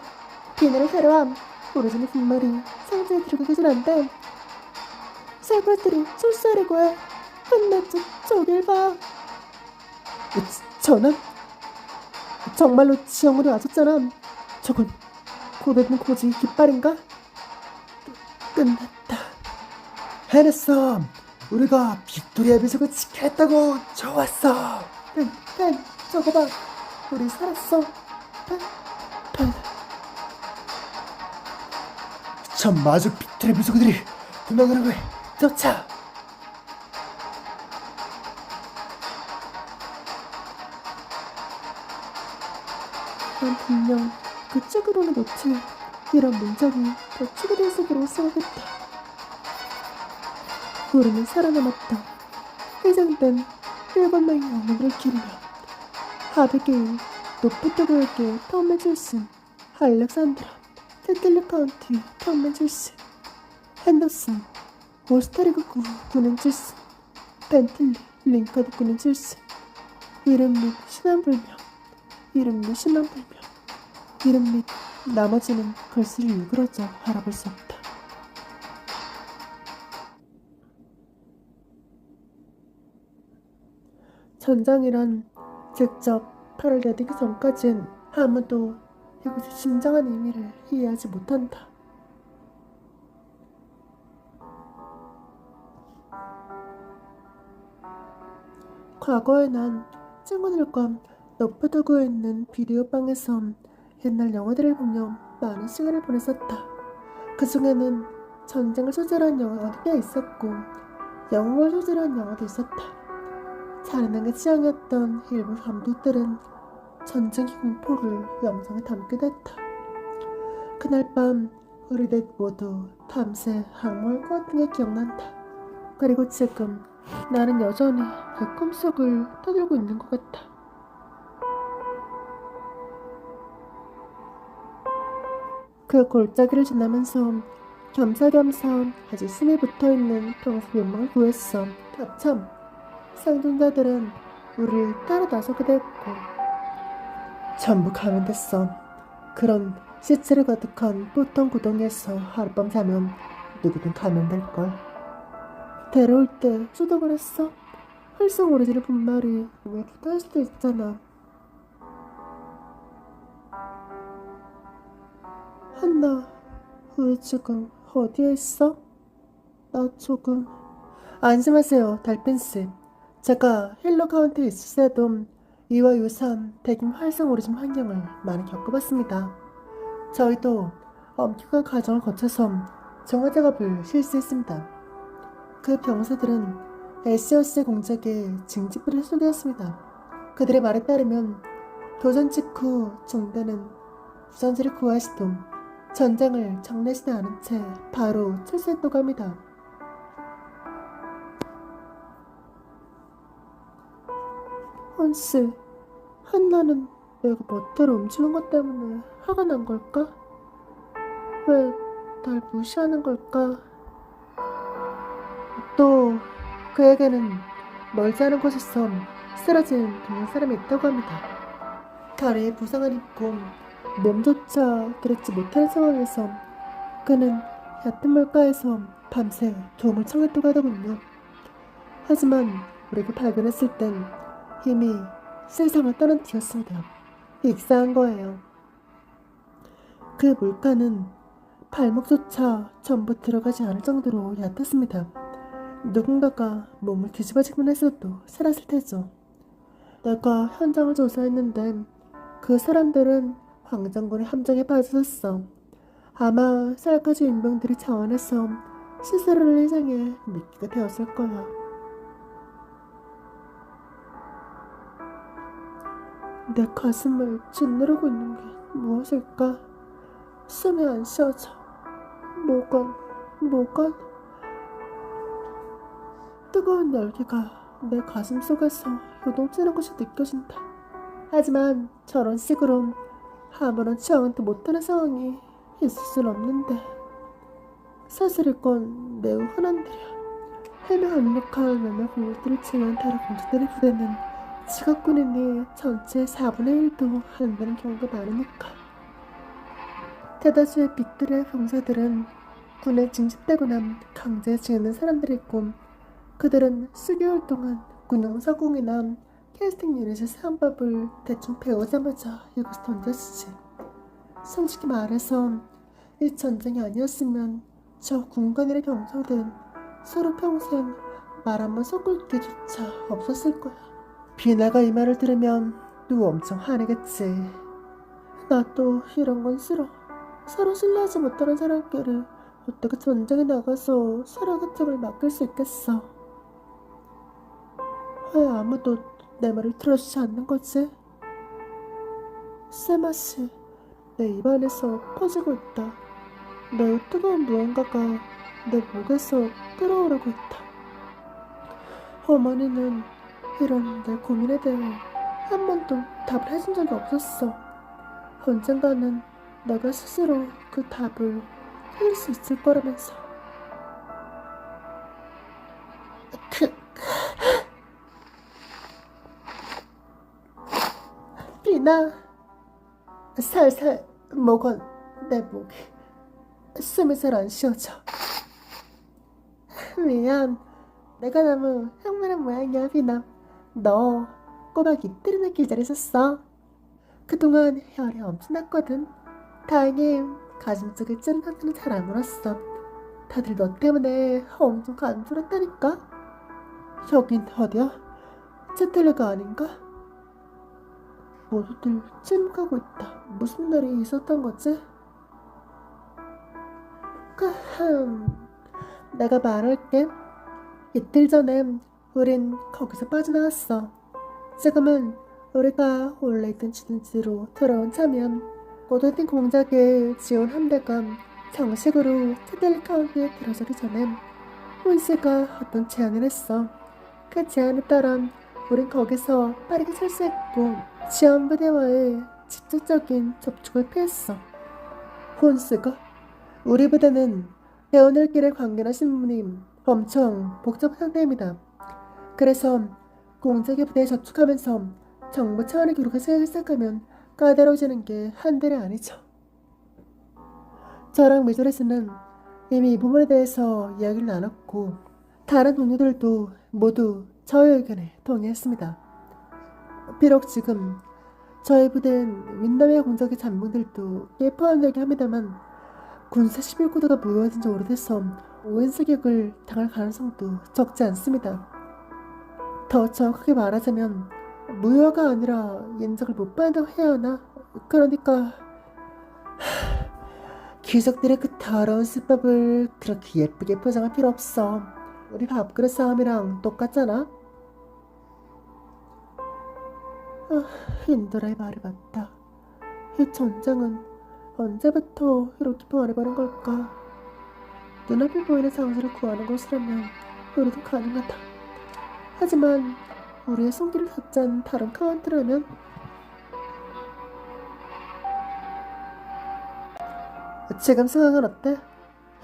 비나를 데려와. 오래전에 빈말이 상자에 들어가 계신 안돼. 살벌들이 출소하려고 해. 한나좀 저길 봐. 전화? 정말로 지형으로 와줬잖아. 저건 고대는 고지 깃발인가? 끝났다. 해냈어. 우리가 빅토리아 비석을 지켜야 했다고. 좋았어. 펜 저거 봐. 우리 살았어. 펜. 저 마주 빅토리아 비석들이 도망가는 거야. 쫓아. 난 분명 그쪽으로는 놓칠 이런 문장이 더 추가될 속으로 생각했다. 우리는 살아남았다. 해장된 7명의 영웅을 기르며 아비게일, 노프토그에게 턱맨 출신, 알렉산드라, 테틀리 카운티 턱맨 출신, 핸더슨, 오스타리그 구 군인 출신, 벤틀리, 링카드 군인 출신, 이름 및 신앙불명, 이름 및 신앙불명, 이름 및 나머지는 글씨를 일그러져 알아볼 수 없다. 전장이란 직접 팔을 내딛기 전까진 아무도 이것의 진정한 의미를 이해하지 못한다. 과거에 난 친구들과 너프도구에 있는 비디오 방에서 옛날 영화들을 보며 많은 시간을 보냈었다. 그 중에는 전쟁을 소재로 한 영화가 꽤 있었고 영웅을 소재로 한 영화도 있었다. 잔인하게 취향이었던 일부 감독들은 전쟁의 공포를 영상에 담기도 했다. 그날 밤 우리들 모두 밤새 악몽을 꾸었던 게 기억난다. 그리고 지금 나는 여전히 그 꿈속을 떠들고 있는 것 같아. 그 골짜기를 지나면서 겸사겸사 아직 숨이 붙어있는 병사 몇 명을 구했어. 참, 생존자들은 우리를 따라 나서게 됐고 전부 감염됐어. 그런 시체를 가득한 보통 구덩이에서 하룻밤 자면 누구든 감염될걸. 데려올 때 수독을 했어. 활성 오리지널 분말이 왜 부담할 수도 있잖아. 한나, 우리 지금 어디에 있어? 나 조금... 안심하세요, 달빛씨. 제가 힐러 카운트에 있을 때도 이와 유사한 백인 활성 오리진 환경을 많이 겪어봤습니다. 저희도 엄격한 과정을 거쳐서 정화 작업을 실시했습니다. 그 병사들은 에시어스의 공작에 징집부를 쏘되었습니다. 그들의 말에 따르면 교전 직후 중대는 부전지를 구할 시도 전장을 정리하지 않은 채 바로 철수했다고 합니다. 헌씨, 한나는 내가 멋대로 움직이는 것 때문에 화가 난 걸까? 왜 날 무시하는 걸까? 또 그에게는 멀지 않은 곳에서 쓰러진 동양 사람이 있다고 합니다. 다리에 부상을 입고 몸조차 그렇지 못하는 상황에서 그는 얕은 물가에서 밤새 도움을 청했다고 하더군요. 하지만 우리가 발견했을 땐 이미 세상을 떠난 뒤였습니다. 익사한 거예요. 그 물가는 발목조차 전부 들어가지 않을 정도로 얕았습니다. 누군가가 몸을 뒤집어지기만 했어도 살았을 테죠. 내가 현장을 조사했는데 그 사람들은 황장군의 함정에 빠졌어. 아마 쌀가지 인병들이 자원해서 시설을 이상해 미끼가 되었을 거야. 내 가슴을 짓누르고 있는 게 무엇일까? 숨이 안 쉬어져. 뭐건 뜨거운 열기가 내 가슴 속에서 요동치는 것이 느껴진다. 하지만 저런 식으로 아무런 치료도 못하는 상황이 있을 순 없는데 사실 이건 매우 흔한 일이야. 해명 압력한 몇몇 공격들을 치는 다른 공주들의 부대는 지각군인이 전체의 4분의 1도 안 되는 경우가 많으니까. 대다수의 빅들의 병사들은 군에 징집되거나 강제에 지내는 사람들이고 그들은 수개월 동안 군용사공이나 캐스팅 유닛의 사용법을 대충 배우자마자 이곳에 던졌지. 솔직히 말해서 이 전쟁이 아니었으면 저 군관일의 병사들은 서로 평생 말 한번 섞을 기회조차 없었을 거야. 비나가 이 말을 들으면 또 엄청 화내겠지. 나도 이런 건 싫어. 서로 신뢰하지 못하는 사람끼리 어떻게 전쟁에 나가서 서로의 틈을 맡길 수 있겠어. 왜 아무도 내 말을 들어주지 않는 거지? 쇠맛이 내 입안에서 퍼지고 있다. 매우 뜨거운 무언가가 내 목에서 끓어오르고 있다. 어머니는 이런 내 고민에 대해 한 번도 답을 해준 적이 없었어. 언젠가는 내가 스스로 그 답을 찾을 수 있을 거라면서. 비나, 살살 먹은 내 목이 숨이 잘 안 쉬어져. 미안, 내가 너무 흉물한 모양이야. 비나, 너 꼬박 이틀이나 기다렸었어. 그동안 혈이 엄청 났거든. 다행히 가슴 쪽에 찌른 상태는 잘 안 울었어. 다들 너 때문에 엄청 간절했다니까. 여긴 어디야? 채텔레가 아닌가? 모두들 침묵하고 있다. 무슨 일이 있었던 거지? 내가 말할게. 이틀 전에 우린 거기서 빠져나왔어. 지금은 우리가 원래 있던 지진지로 돌아온 차면 고도팀 공작의 지원 함대가 정식으로 채텔레 카운트에 들어서기 전에 혼씨가 어떤 제안을 했어. 그 제안에 따라 우린 거기서 빠르게 철수했고 지원부대와의 직접적인 접촉을 피했어. 혼스가? 우리 부대는 대원들끼리 관계나 신분이 엄청 복잡한 상태입니다. 그래서 공작의 부대에 접촉하면서 정부 차원의 교류가 시작하면 까다로워지는 게 한둘이 아니죠. 저랑 미조레스는 이미 이 부분에 대해서 이야기를 나눴고 다른 동료들도 모두 저의 의견에 동의했습니다. 비록 지금 저희 부대엔 윈남의 공작의 잔병들도 포함되긴 합니다만 군사 11구도가 무효화된 지 오래돼서 오인 사격을 당할 가능성도 적지 않습니다. 더 정확하게 말하자면 무효화가 아니라 인정을 못 받는다고 해야 하나? 그러니까 귀족들의 그 더러운 수법을 그렇게 예쁘게 포장할 필요 없어. 우리 밥그릇 싸움이랑 똑같잖아. 인도라의 말이 맞다. 이 전장은 언제부터 이렇게 변해버린 걸까? 눈앞에 보이는 상수를 구하는 것이라면 우리도 가능하다. 하지만 우리의 손길을 닿지 않는 다른 카운트라면 지금 상황은 어때?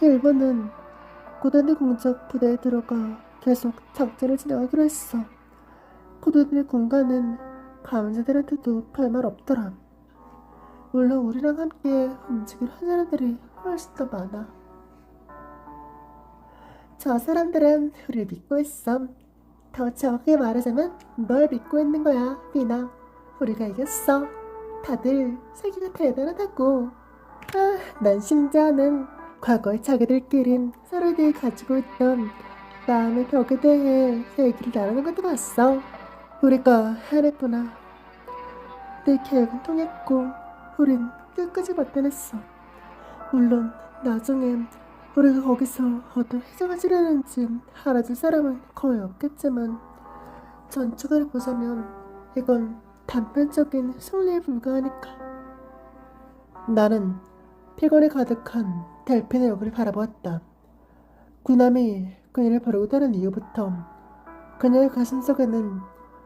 일본은 고단의 공작 부대에 들어가 계속 작전을 진행하기로 했어. 고단의 군가는 감자들한테도 별말 없더라. 물론 우리랑 함께 움직이려 하는 사람들이 훨씬 더 많아. 저 사람들은 우리를 믿고 있어. 더 정확하게 말하자면 널 믿고 있는 거야, 비나. 우리가 이겼어. 다들 세계가 대단하다고. 난 심지어는 과거의 자기들끼린 서로에게 가지고 있던 마음의 벽에 대해 얘기를 나누는 것도 봤어. 우리가 해냈구나. 내 계획은 통했고 우린 끝까지 버텨냈어. 물론 나중에 우리가 거기서 어떤 해적을 치르는지 알아줄 사람은 거의 없겠지만 전적으로 보자면 이건 단편적인 승리에 불과하니까. 나는 피곤에 가득한 델핀의 얼굴을 바라보았다. 구남이 그녀를 버리고 다른 이후부터 그녀의 가슴속에는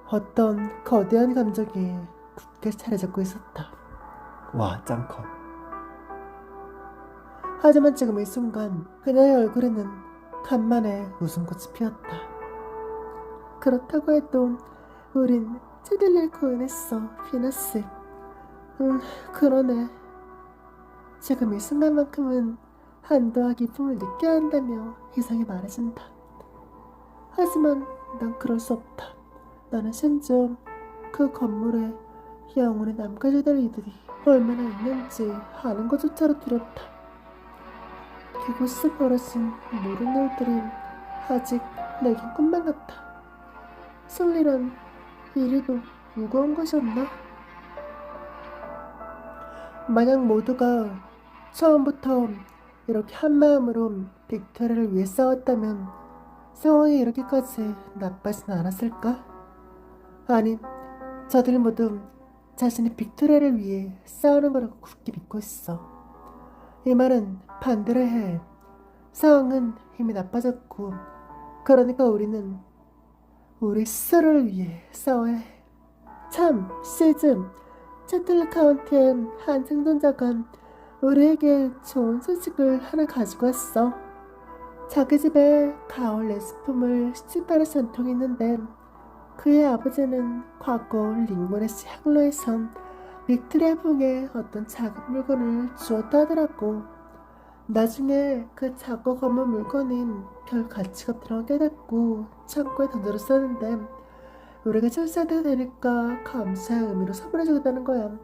어떤 거대한 감정이 굳게 자리 잡고 있었다. 와, 짱커. 하지만 지금 이 순간 그녀의 얼굴에는 간만에 웃음꽃이 피었다. 그렇다고 해도 우린 찌들릴 구원했어, 피너스. 그러네. 지금 이 순간만큼은 한도와 기쁨을 느껴야 한다며 이상이 말해준다. 하지만 난 그럴 수 없다. 나는 심지어 그 건물에 영원히 남겨져야 될 이들이 얼마나 있는지 아는 것조차도 두렵다. 그곳에서 벌어진 모든 일들이 아직 내겐 꿈만 같아. 승리란 이리도 무거운 것이었나? 만약 모두가 처음부터 이렇게 한마음으로 빅토리아를 위해 싸웠다면 상황이 이렇게까지 나빠진 않았을까? 아니, 저들 모두 자신이 빅토리아를 위해 싸우는 거라고 굳게 믿고 있어. 이 말은 반대로 해. 상황은 이미 나빠졌고 그러니까 우리는 우리 스스로를 위해 싸워야 해. 참, 시즌 채틀 카운티의 한 생존자가 우리에게 좋은 소식을 하나 가지고 왔어. 자기 집에 가을 레시품을 시집하는 전통이 있는데 그의 아버지는 과거 링모네스 향로에선 빅토리아 풍의 어떤 작은 물건을 주었다 하더라고. 나중에 그 작고 검은 물건은 별 가치가 없다고 깨닫고 창고에 던져뒀었는데 우리가 출산해도 되니까 감사의 의미로 선물해주겠다는 거야.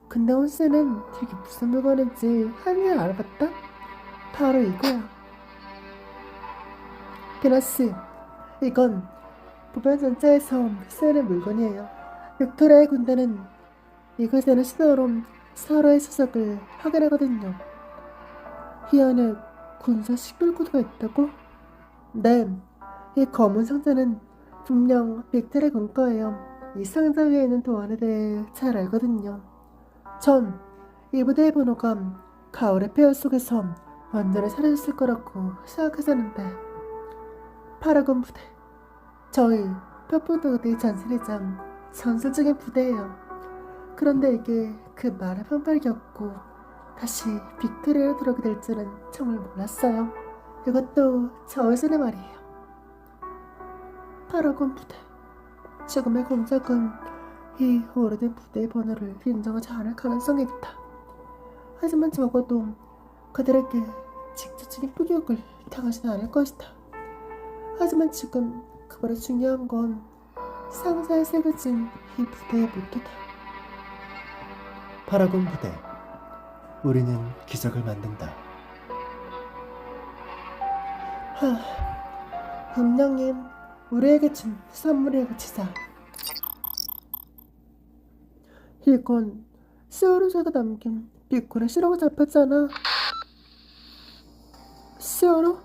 근데 혼세는 이게 무슨 물건인지 한일 알아봤다? 바로 이거야. 피너스, 이건 보병 전차에서 쓰는 물건이에요. 빅토리아의 군대는 이걸 쓰는 신호로 서로의 수석을 확인하거든요. 이 안에 군사 11구도가 있다고? 네, 이 검은 상자는 분명 빅토리아 군 거예요. 이 상자 위에 있는 도안에 대해 잘 알거든요. 전 이 부대의 번호가 가을의 폐허 속에서 완전히 사라졌을 거라고 생각했었는데 파라곤 부대, 저희 표포도의 전신이장 전술적인 부대예요. 그런데 이게 그 말의 편파를 겪고 다시 빅토리아로 돌아오게 될 줄은 정말 몰랐어요. 이것도 저 예전의 말이에요. 파라곤 부대. 지금의 공작은 이 오래된 부대의 번호를 인정하지 않을 가능성이 있다. 하지만 적어도 그들에게 직접적인 폭력을 당하지는 않을 것이다. 하지만 지금 그보다 중요한 건 상자에 새겨진 이 부대의 모토다. 파라곤 부대. 우리는 기적을 만든다. 운명님, 우리에게 준 선물을 바치자. 이건 스와로사가 남긴 비콘의 시로가 잡혔잖아. 스와로?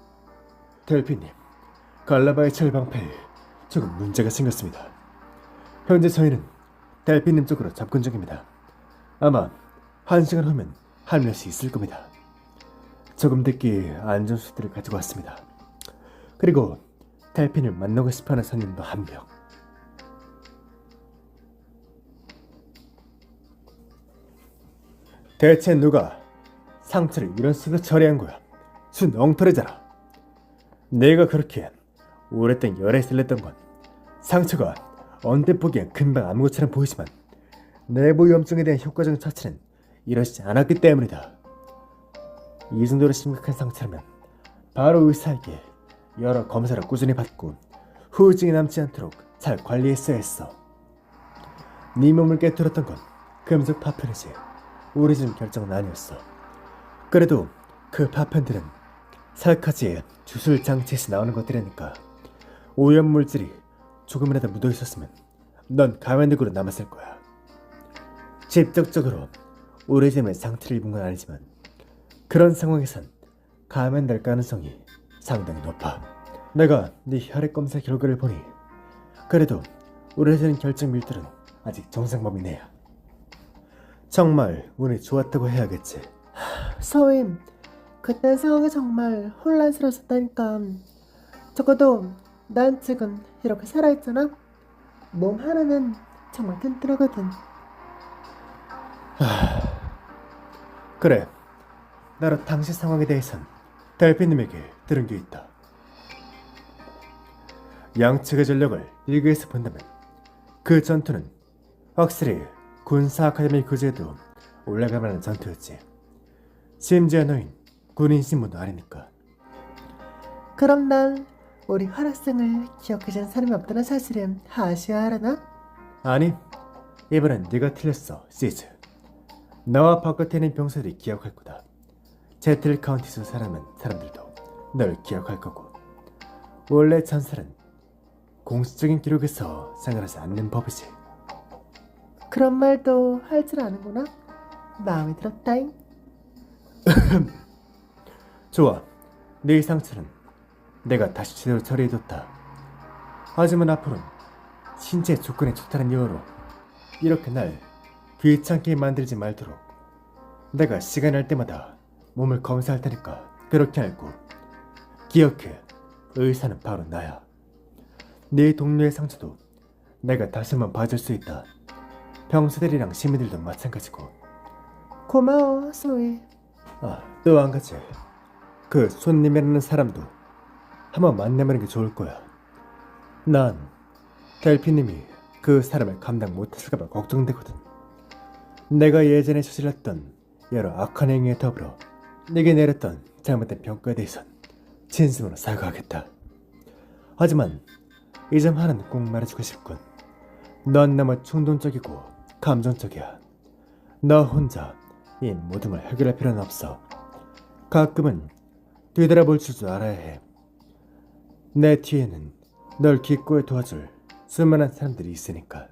델피님, 갈라바의 철방패에 조금 문제가 생겼습니다. 현재 저희는 델피님 쪽으로 접근 중입니다. 아마 1시간 후면 합류할 수 있을 겁니다. 조금 듣기 안전수들을 가지고 왔습니다. 그리고 델핀을 만나고 싶어하는 손님도 한 명. 대체 누가 상처를 이런 식으로 처리한 거야? 순 엉터리잖아. 내가 그렇게 오랫동안 열에 쓸렸던 건 상처가 언뜻 보기엔 금방 아무것처럼 보이지만 내부 위험증에 대한 효과적인 처치는 이러지 않았기 때문이다. 이 정도로 심각한 상처라면 바로 의사에게 여러 검사를 꾸준히 받고 후유증이 남지 않도록 잘 관리했어야 했어. 네 몸을 깨뜨렸던 건 금속 파편이지 우리 집 결정은 아니었어. 그래도 그 파편들은 살카지의 주술 장치에서 나오는 것들이니까 오염물질이 조금이라도 묻어있었으면 넌 가면득으로 남았을 거야. 직접적으로 오래전에 상처를 입은 건 아니지만 그런 상황에선 감염될 가능성이 상당히 높아. 내가 네 혈액 검사 결과를 보니 그래도 오래전 결정밀들은 아직 정상 범위내야. 정말 운이 좋았다고 해야겠지. 서임, 그때 상황이 정말 혼란스러웠다니까. 적어도 난 지금 이렇게 살아있잖아. 몸 하나는 정말 튼튼하거든. 그래, 나로 당시 상황에 대해선 달피님에게 들은 게 있다. 양측의 전력을 리그에서 본다면 그 전투는 확실히 군사 아카데미 교재에도 올라갈 만한 전투였지. 심지어 너인 군인 신분도 아니니까. 그럼 난 우리 활학생을 기억해준 사람이 없다는 사실은 아셔야 하려나? 아니, 이번엔 네가 틀렸어, 시즈. 너와 바깥에 있는 병사들이 기억할 거다. 제틀 카운티에서 살아남은 사람들도 널 기억할 거고. 원래 전설은 공식적인 기록에서 생각하지 않는 법이지. 그런 말도 할 줄 아는구나. 마음에 들었다잉. 좋아, 네 상처는 내가 다시 제대로 처리해뒀다. 하지만 앞으로는 신체 조건이 좋다는 이유로 이렇게 날 귀찮게 만들지 말도록 내가 시간 날 때마다 몸을 검사할 테니까 그렇게 알고 기억해. 의사는 바로 나야. 네 동료의 상처도 내가 다시 한번 봐줄 수 있다. 병사들이랑 시민들도 마찬가지고. 고마워, 소희. 또 한 가지. 그 손님이라는 사람도 한번 만나보는 게 좋을 거야. 난 델피님이 그 사람을 감당 못했을까봐 걱정되거든. 내가 예전에 저질렀던 여러 악한 행위에 더불어 내게 내렸던 잘못된 평가에 대해선 진심으로 사과하겠다. 하지만 이 점 하나는 꼭 말해주고 싶군. 넌 너무 충동적이고 감정적이야. 너 혼자 이 모든 걸 해결할 필요는 없어. 가끔은 뒤돌아볼 줄도 알아야 해. 내 뒤에는 널 기꺼이 도와줄 수많은 사람들이 있으니까.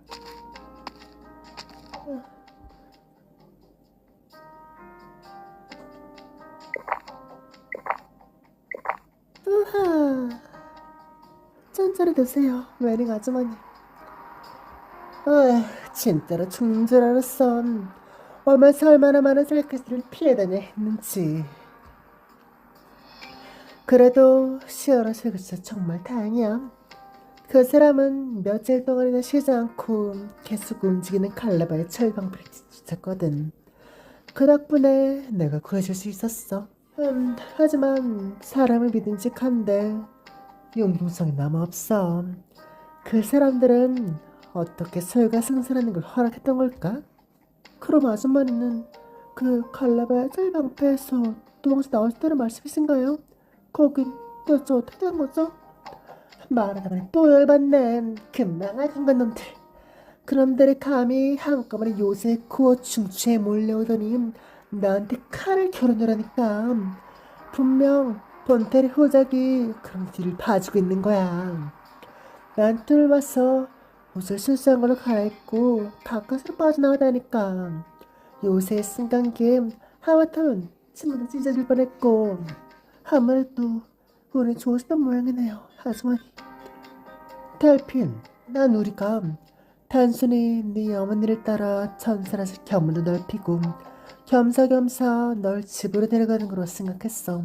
우하. 천천히 드세요, 웨닝 아주머니. 진짜로 죽는 줄 알았어. 얼마나 많은 셀카스를 피해다녀 했는지. 그래도 시어라 세그스 정말 다행이야. 그 사람은 며칠 동안이나 쉬지 않고 계속 움직이는 갈라바의 철방불을 쫓았거든. 그 덕분에 내가 구해줄 수 있었어. 하지만 사람을 믿음직한데 융통성이 너무 없어. 그 사람들은 어떻게 소유가 승선하는 걸 허락했던 걸까? 그럼 아주머니는 그 칼라바의 짤방패에서 도망쳐 나왔다는 말씀이신가요? 거긴 도대체 어떻게 된 거죠? 말하다 보니 또 열받네. 금방할 강간놈들. 그놈들이 감히 한꺼번에 요새 코어 중추에 몰려오더니 나한테 칼을 겨루느라니까. 분명 본테리 호작이 그런 뒤를 봐주고 있는 거야. 난 틈을 봐서 옷을 실수한 걸로 갈아입고 가까스로 빠져나가다니까. 요새 승강기에 하마터면 신문도 찢어질 뻔했고. 아무래도 운이 좋으시던 모양이네요, 아주머니. 달핀, 난 우리가 단순히 네 어머니를 따라 전설에서 견문도 넓히고 겸사겸사 널 집으로 데려가는 거로 생각했어.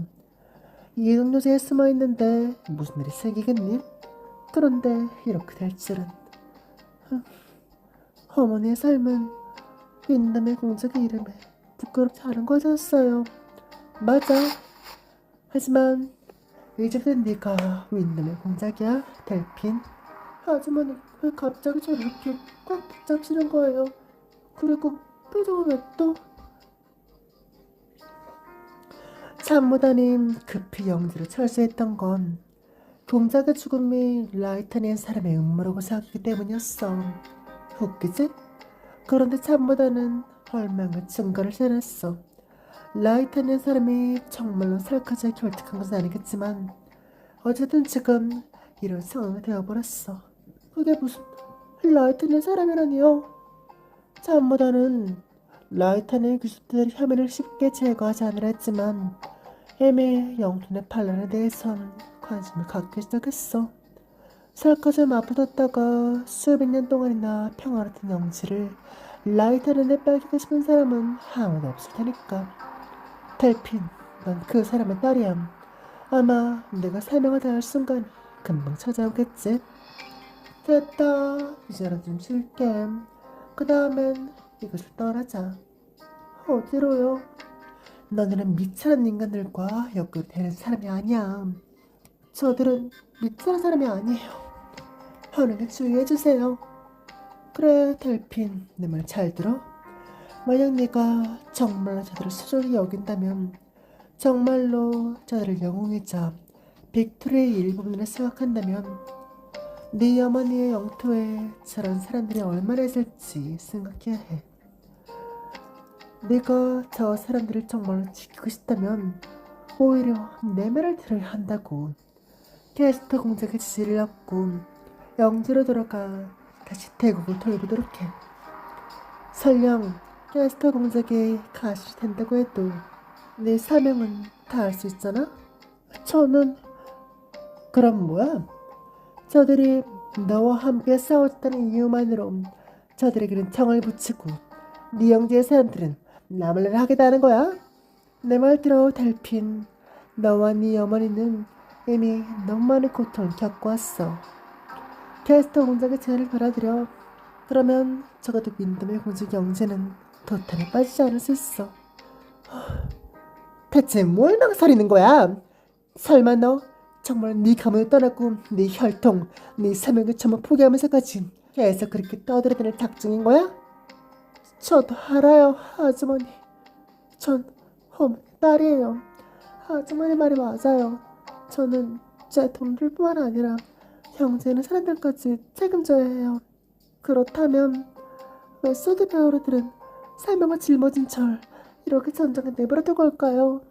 이동요새에 숨어있는데 무슨 일이 생기겠니? 그런데 이렇게 될 줄은. 어머니의 삶은 윈담의 공작의 이름에 부끄럽지 않은 거였어요. 맞아. 하지만 이제부터 네가 윈담의 공작이야, 델핀. 아주머니 왜 갑자기 저를 이렇게 꽉 붙잡시는 거예요? 그리고 표정은 왜 또? 참모다님 급히 영지로 철수했던 건 공작의 죽음이 라이터니의 사람의 음모라고 생각했기 때문이었어. 웃기지? 그런데 참모다는 헐망의 증거를 전했어. 라이터니의 사람이 정말로 살카즈에 결탁한 것은 아니겠지만 어쨌든 지금 이런 상황이 되어버렸어. 그게 무슨 라이터니의 사람이라니요? 참모다는 라이터니의 귀신들의 혐의를 쉽게 제거하지 않으려 했지만 애매의 영혼의 반란에 대해선 관심을 갖기 시작했어. 살카즈에 맞붙었다가 수백 년 동안이나 평화롭던 영지를 라이터니에 뺏기고 싶은 사람은 아무도 없을 테니까. 델핀, 넌 그 사람의 딸이야. 아마 내가 설명을 다할 순간 금방 찾아오겠지. 됐다. 이제라도 좀 쉴게. 그 다음엔 이것을 떠나자. 어디로요? 너네는 미천한 인간들과 엮여되는 사람이 아니야. 저들은 미천한 사람이 아니에요. 하늘에 주의해주세요. 그래, 델핀, 내 말 잘 들어? 만약 네가 정말로 저들을 소중히 여긴다면, 정말로 저들을 영웅이자 빅토리의 일부분으로 생각한다면 네 어머니의 영토에 저런 사람들이 얼마나 있을지 생각해야 해. 네가 저 사람들을 정말로 지키고 싶다면 오히려 내 말을 들어야 한다고. 캐스터 공작의 지시를 얻고 영지로 돌아가 다시 대국을 돌보도록 해. 설령 캐스터 공작의 가시 된다고 해도 내 사명은 다할 수 있잖아? 저는... 그럼 뭐야? 저들이 너와 함께 싸웠다는 이유만으로 저들에게는 정을 붙이고 네 영지의 사람들은 나몰라라 하겠다는 거야? 내 말 들어, 델핀. 너와 네 어머니는 이미 너무 많은 고통을 겪고 왔어. 캐스터 공작의 제안을 받아들여. 그러면 적어도 윈덤의 공작 영지는 도탄에 빠지지 않을 수 있어. 대체 뭘 망설이는 거야? 설마 너 정말 네 가문을 떠나고 네 혈통, 네 사명을 전부 포기하면서까지 계속 그렇게 떠들어대는 작정인 거야? 저도 알아요, 아주머니. 전 어머니 딸이에요. 아주머니 말이 맞아요. 저는 제 돈들뿐만 아니라 형제는 사람들까지 책임져야 해요. 그렇다면 왜 소드 배우로들은 사명을 짊어진 절 이렇게 전장에 내버려둔 걸까요?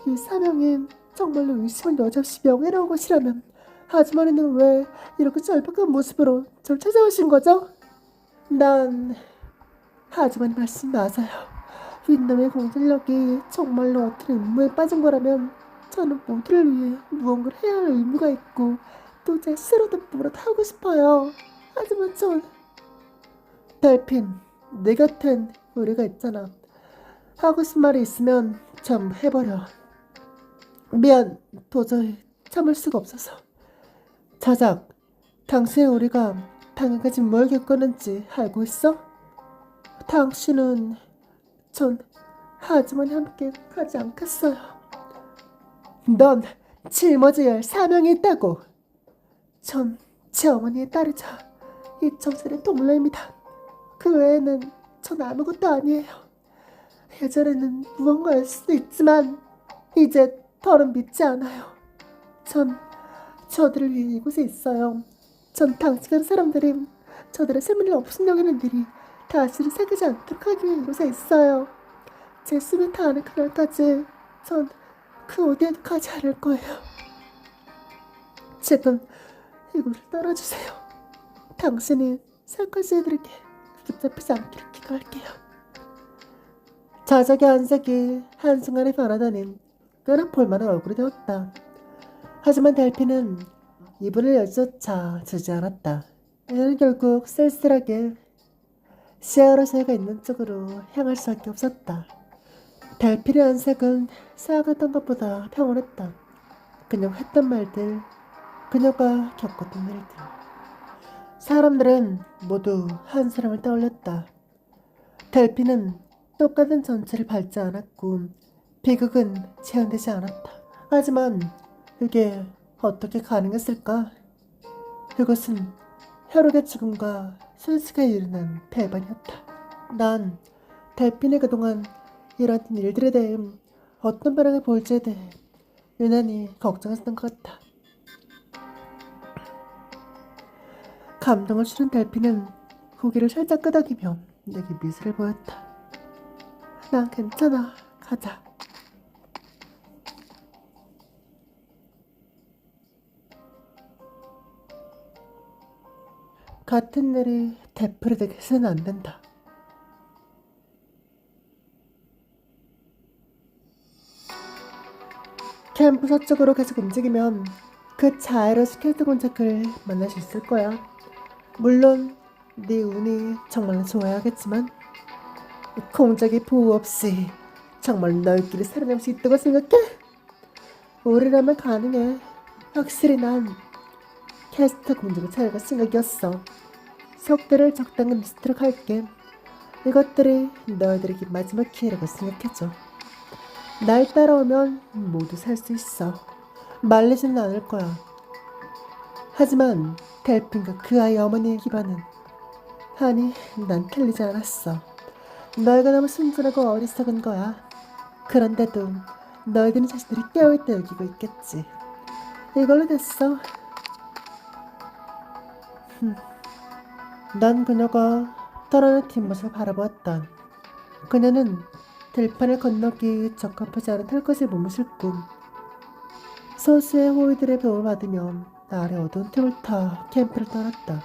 이 사명인 정말로 의심은 여지없이 명예로운 것이라면 아주머니는 왜 이렇게 절박한 모습으로 절 찾아오신 거죠? 난... 아주머니 말씀 맞아요. 윈덤의 공작력이 정말로 어떤 임무에 빠진 거라면 저는 모두를 위해 무언가를 해야 할 의무가 있고 또 제 스스로도 뭐라도 하고 싶어요. 하지만 전... 델핀, 내 곁엔 우리가 있잖아. 하고 싶은 말이 있으면 좀 해버려. 미안, 도저히 참을 수가 없어서. 자작, 당신 우리가 방금까지 뭘 겪었는지 알고 있어? 당신은... 전 아주머니 함께 가지 않겠어요. 넌 짊어져야 할 사명이 있다고. 전 제 어머니의 딸이자 이 정신의 동료입니다. 그 외에는 전 아무것도 아니에요. 예전에는 무언가일 수도 있지만 이제 더는 믿지 않아요. 전 저들을 위해 이곳에 있어요. 전 당신같은 사람들이 저들의 생명을 없음 여기는 일이 다시는 생기지 않도록 하기 위해 이곳에 있어요. 제 숨이 다하는 그날까지 전 그 어디에도 가지 않을 거예요. 지금 이곳을 떠나주세요. 당신이 살갗이들에게 붙잡히지 않기를 기도할게요. 자작의 안색이 한순간에 변하다니 꽤나 볼만한 얼굴이 되었다. 하지만 델피는 이분을 열조차 주지 않았다. 얘는 결국 쓸쓸하게 시아로새가 있는 쪽으로 향할 수밖에 없었다. 델피의 안색은 생각했던 것보다 평온했다. 그녀가 했던 말들, 그녀가 겪었던 일들. 사람들은 모두 한 사람을 떠올렸다. 델피는 똑같은 전체를 밟지 않았고 비극은 재현되지 않았다. 하지만 그게 어떻게 가능했을까? 그것은 혈육의 죽음과 순식간에 일어난 배반이었다. 난 델핀이 그동안 일어났던 일들에 대해 어떤 반응을 보일지에 대해 유난히 걱정했던 것 같다. 감동을 주는 델핀은 고개를 살짝 끄덕이며 내게 미소를 보였다. 난 괜찮아. 가자. 같은 일이 되풀이되게서는 안 된다. 캠프 서쪽으로 계속 움직이면 그 자해로 스켈트 공작을 만날 수 있을 거야. 물론 네 운이 정말로 좋아야겠지만 공작의 보호 없이 정말 너희끼리 살아남을 수 있다고 생각해? 우리라면 가능해. 확실히 난 캐스터 공작을 찾아갈 생각이었어. 속도를 적당한 리스트로 갈게. 이것들이 너희들에게 마지막 기회라고 생각해줘. 날 따라오면 모두 살 수 있어. 말리지는 않을 거야. 하지만 델핀과 그 아이 어머니의 기반은 아니, 난 틀리지 않았어. 너희가 너무 순진하고 어리석은 거야. 그런데도 너희들은 자신들이 깨어있다 여기고 있겠지. 이걸로 됐어. 난 그녀가 떠나는 뒷모습을 바라보았다. 그녀는 들판을 건너기 적합하지 않은 털것을 몸을 싣고 소수의 호위들의 도움을 받으며 아래 어두운 틈을 타 캠프를 떠났다.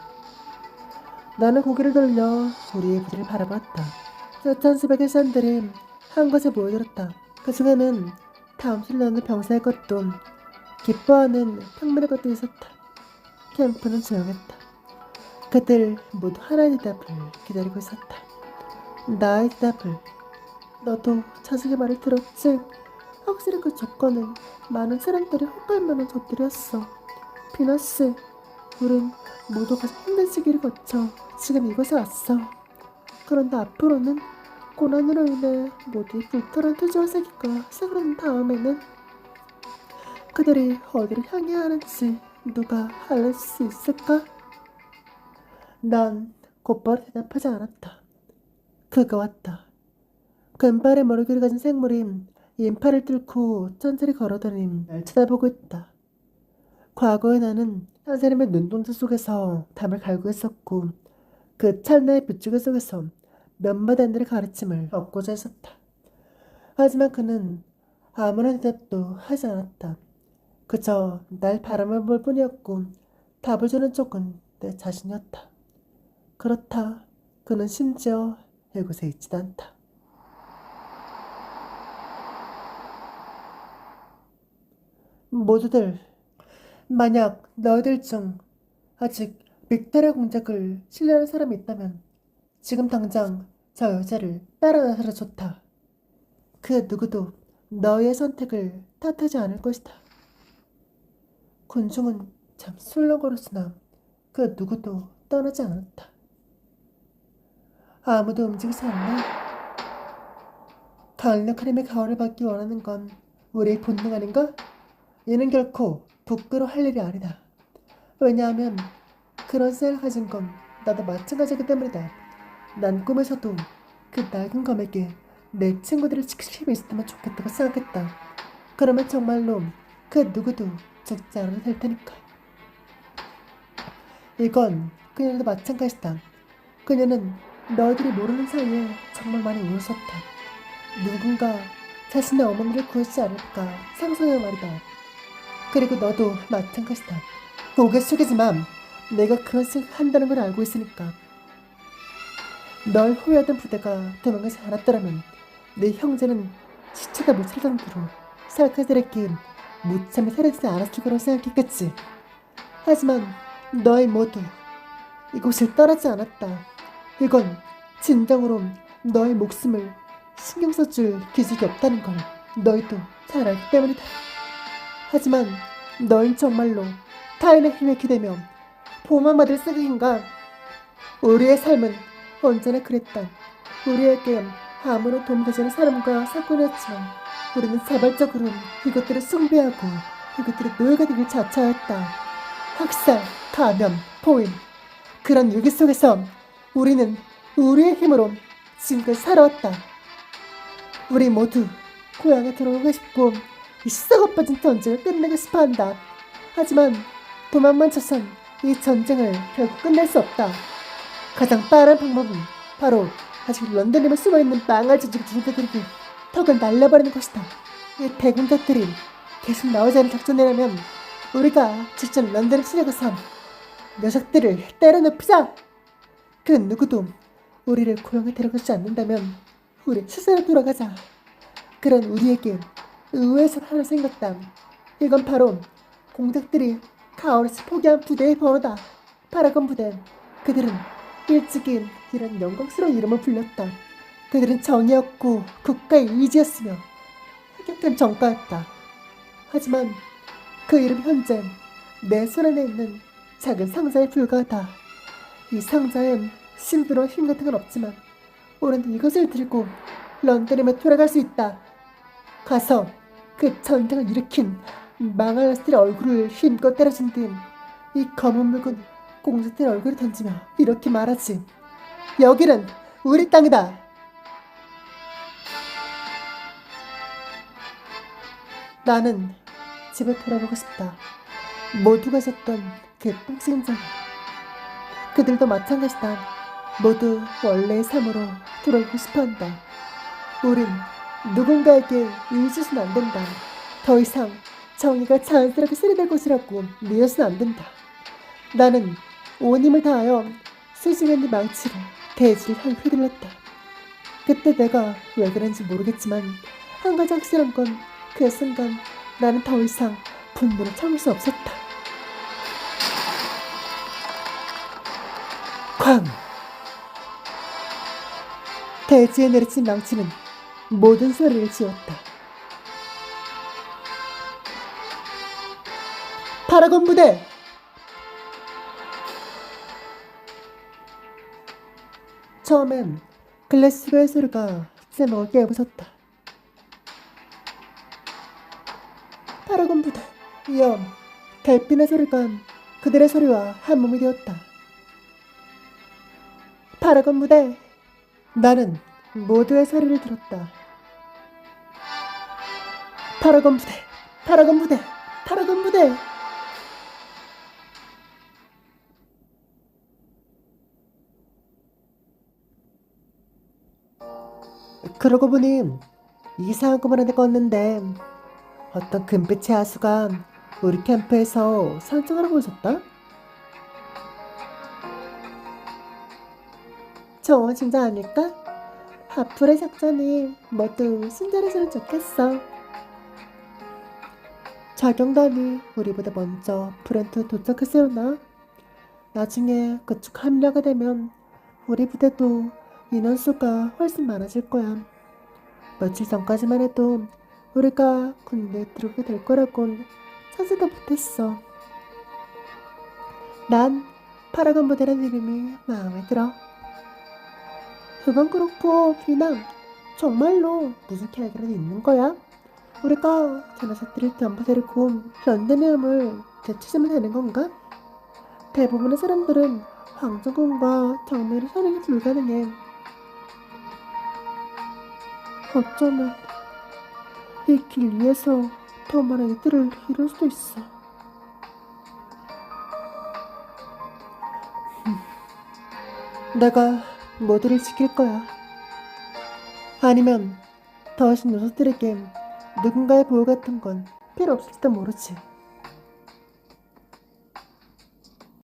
나는 고개를 돌려 우리의 부대를 바라봤다. 수천 수백의 사람들이 한 곳에 모여들었다. 그 중에는 다음소를 나는 병사의 것도 기뻐하는 평민의 것도 있었다. 캠프는 조용했다. 그들 모두 하나의 대답을 기다리고 있었다. 나의 대답을. 너도 자식의 말을 들었지? 확실히 그 조건은 많은 사람들이 혹할 만한 것들이었어. 비너스, 우린 모두 가장 힘든 시기를 거쳐 지금 이곳에 왔어. 그런데 앞으로는 고난으로 인해 모두의 불편한 투지와 세기가 생겨난 다음에는 그들이 어디를 향해야 하는지 누가 알릴 수 있을까? 난 곧바로 대답하지 않았다. 그가 왔다. 금발의 머리를 가진 생물이 인파를 뚫고 천천히 걸어다니 날 쳐다보고 있다. 과거에 나는 한 사람의 눈동자 속에서 담을 갈고 있었고 그 찰나의 빗줄기 속에서 몇몇 안들의 가르침을 얻고자 했었다. 하지만 그는 아무런 대답도 하지 않았다. 그저 날 바라만 볼 뿐이었고 답을 주는 쪽은 내 자신이었다. 그렇다. 그는 심지어 이곳에 있지도 않다. 모두들, 만약 너희들 중 아직 빅토리아 공작을 신뢰하는 사람이 있다면 지금 당장 저 여자를 따라 나서라 좋다. 그 누구도 너희의 선택을 탓하지 않을 것이다. 군중은 참 술렁거렸으나 그 누구도 떠나지 않았다. 아무도 움직이지 않나? 강력한 힘의 가호를 받기 원하는 건 우리의 본능 아닌가? 이는 결코 부끄러워할 일이 아니다. 왜냐하면 그런 생각을 가진 건 나도 마찬가지이기 때문이다. 난 꿈에서도 그 낡은 검에게 내 친구들을 지킬 힘이 있었다면 좋겠다고 생각했다. 그러면 정말로 그 누구도 죽지 않아도 될 테니까. 이건 그녀도 마찬가지다. 그녀는 너희들이 모르는 사이에 정말 많이 울었었다. 누군가 자신의 어머니를 구하지 않을까 상상해 말이다. 그리고 너도 마찬가지다. 고개 숙이지 마. 내가 그런 생각 한다는 걸 알고 있으니까. 널 후회하던 부대가 도망가지 않았더라면 내 형제는 시체가 못 살 정도로 살카들에게 무참히 사라지지 않았을 거라고 생각했겠지. 하지만 너희 모두 이곳을 떠나지 않았다. 이건 진정으로 너의 목숨을 신경 써줄 기죽이 없다는 걸 너희도 잘 알기 때문이다. 하지만 너희 정말로 타인의 힘에 기대며 보호받을 생각인가? 우리의 삶은 언제나 그랬다. 우리에게 아무런 도움되지 않은 사람과 사건이었지만 우리는 자발적으로 이것들을 숭배하고 이것들의 노예가 되길 자처하였다. 학살, 감염, 포임, 그런 위기 속에서 우리는 우리의 힘으로 지금까지 살아왔다. 우리 모두 고향에 돌아가고 싶고 이 썩어빠진 전쟁을 끝내고 싶어한다. 하지만 도망만 쳐선 이 전쟁을 결국 끝낼 수 없다. 가장 빠른 방법은 바로 아직 런던에만 숨어있는 망할 조직 주민들에게 턱을 날려버리는 것이다. 이 대군자들이 계속 나오지 않는 작전이라면 우리가 직접 런던에 찾아가서 녀석들을 때려눕히자. 그 누구도 우리를 고향에 데려가지 않는다면 우리 스스로 돌아가자. 그런 우리에게 의외에서 하나 생겼다. 이건 바로 공작들이 가오르스 포기한 부대의 번호다. 파라곤 부대. 그들은 일찍이 이런 영광스러운 이름을 불렸다. 그들은 정의였고 국가의 의지였으며 혁혁한 정가였다. 하지만 그 이름 현재 내 손안에 있는 작은 상자에 불과하다. 이 상자엔 신비로운 힘 같은 건 없지만 우리는 이것을 들고 런던에 돌아갈 수 있다. 가서 그 전쟁을 일으킨 망할 녀석들의 얼굴을 힘껏 때려준 뒤 이 검은 물건 공작들의 얼굴을 던지며 이렇게 말하지. 여기는 우리 땅이다. 나는 집에 돌아가고 싶다. 모두가 있었던 그 똥심장. 그들도 마찬가지다. 모두 원래의 삶으로 돌아가고 싶어한다. 우린 누군가에게 의지해서는 안 된다. 더 이상 정의가 자연스럽게 세리될 것이라고 믿어서는 안 된다. 나는 온 힘을 다하여 수중에 있는 망치로 대지를 휘둘렀다. 그때 내가 왜 그런지 모르겠지만 한 가지 확실한 건 그 순간 나는 더 이상 분노를 참을 수 없었다. 쾅! 대지에 내리친 망치는 모든 소리를 지웠다. 파라곤 부대! 처음엔 글래스로의 소리가 제 목을 깨부쉈다. 파라곤 부대! 위험! 달빛의 소리가 그들의 소리와 한 몸이 되었다. 파라곤 부대! 나는 모두의 소리를 들었다. 파라곤 부대! 파라곤 부대! 파라곤 부대! 그러고 보니 이상한 꿈을 하나 꿨는데 어떤 금빛의 하수가 우리 캠프에서 산책을 하고 있었다. 좋은 진짜 아닐까? 앞으로의 작전이 모두 순조로웠으면 좋겠어. 자경단이 우리보다 먼저 브렌트 도착했으려나? 나중에 그쪽 합류가 되면 우리 부대도 인원수가 훨씬 많아질 거야. 며칠 전까지만 해도 우리가 군대에 들어오게 될 거라곤 상상도 못했어. 난 파라곤 부대라는 이름이 마음에 들어. 그건 그렇고 비남, 정말로 무슨 계획이라도 있는 거야? 우리가 저 녀석들을 전부 데리고 런던의 되찾으면 되는 건가? 대부분의 사람들은 황정군과 정밀의 선행이 불가능해. 어쩌면 이 길 위에서 더 많은 일들을 이룰 수도 있어. 내가 모두를 지킬 거야. 아니면 더 이상 녀석들에게 누군가의 보호 같은 건 필요 없을지도 모르지.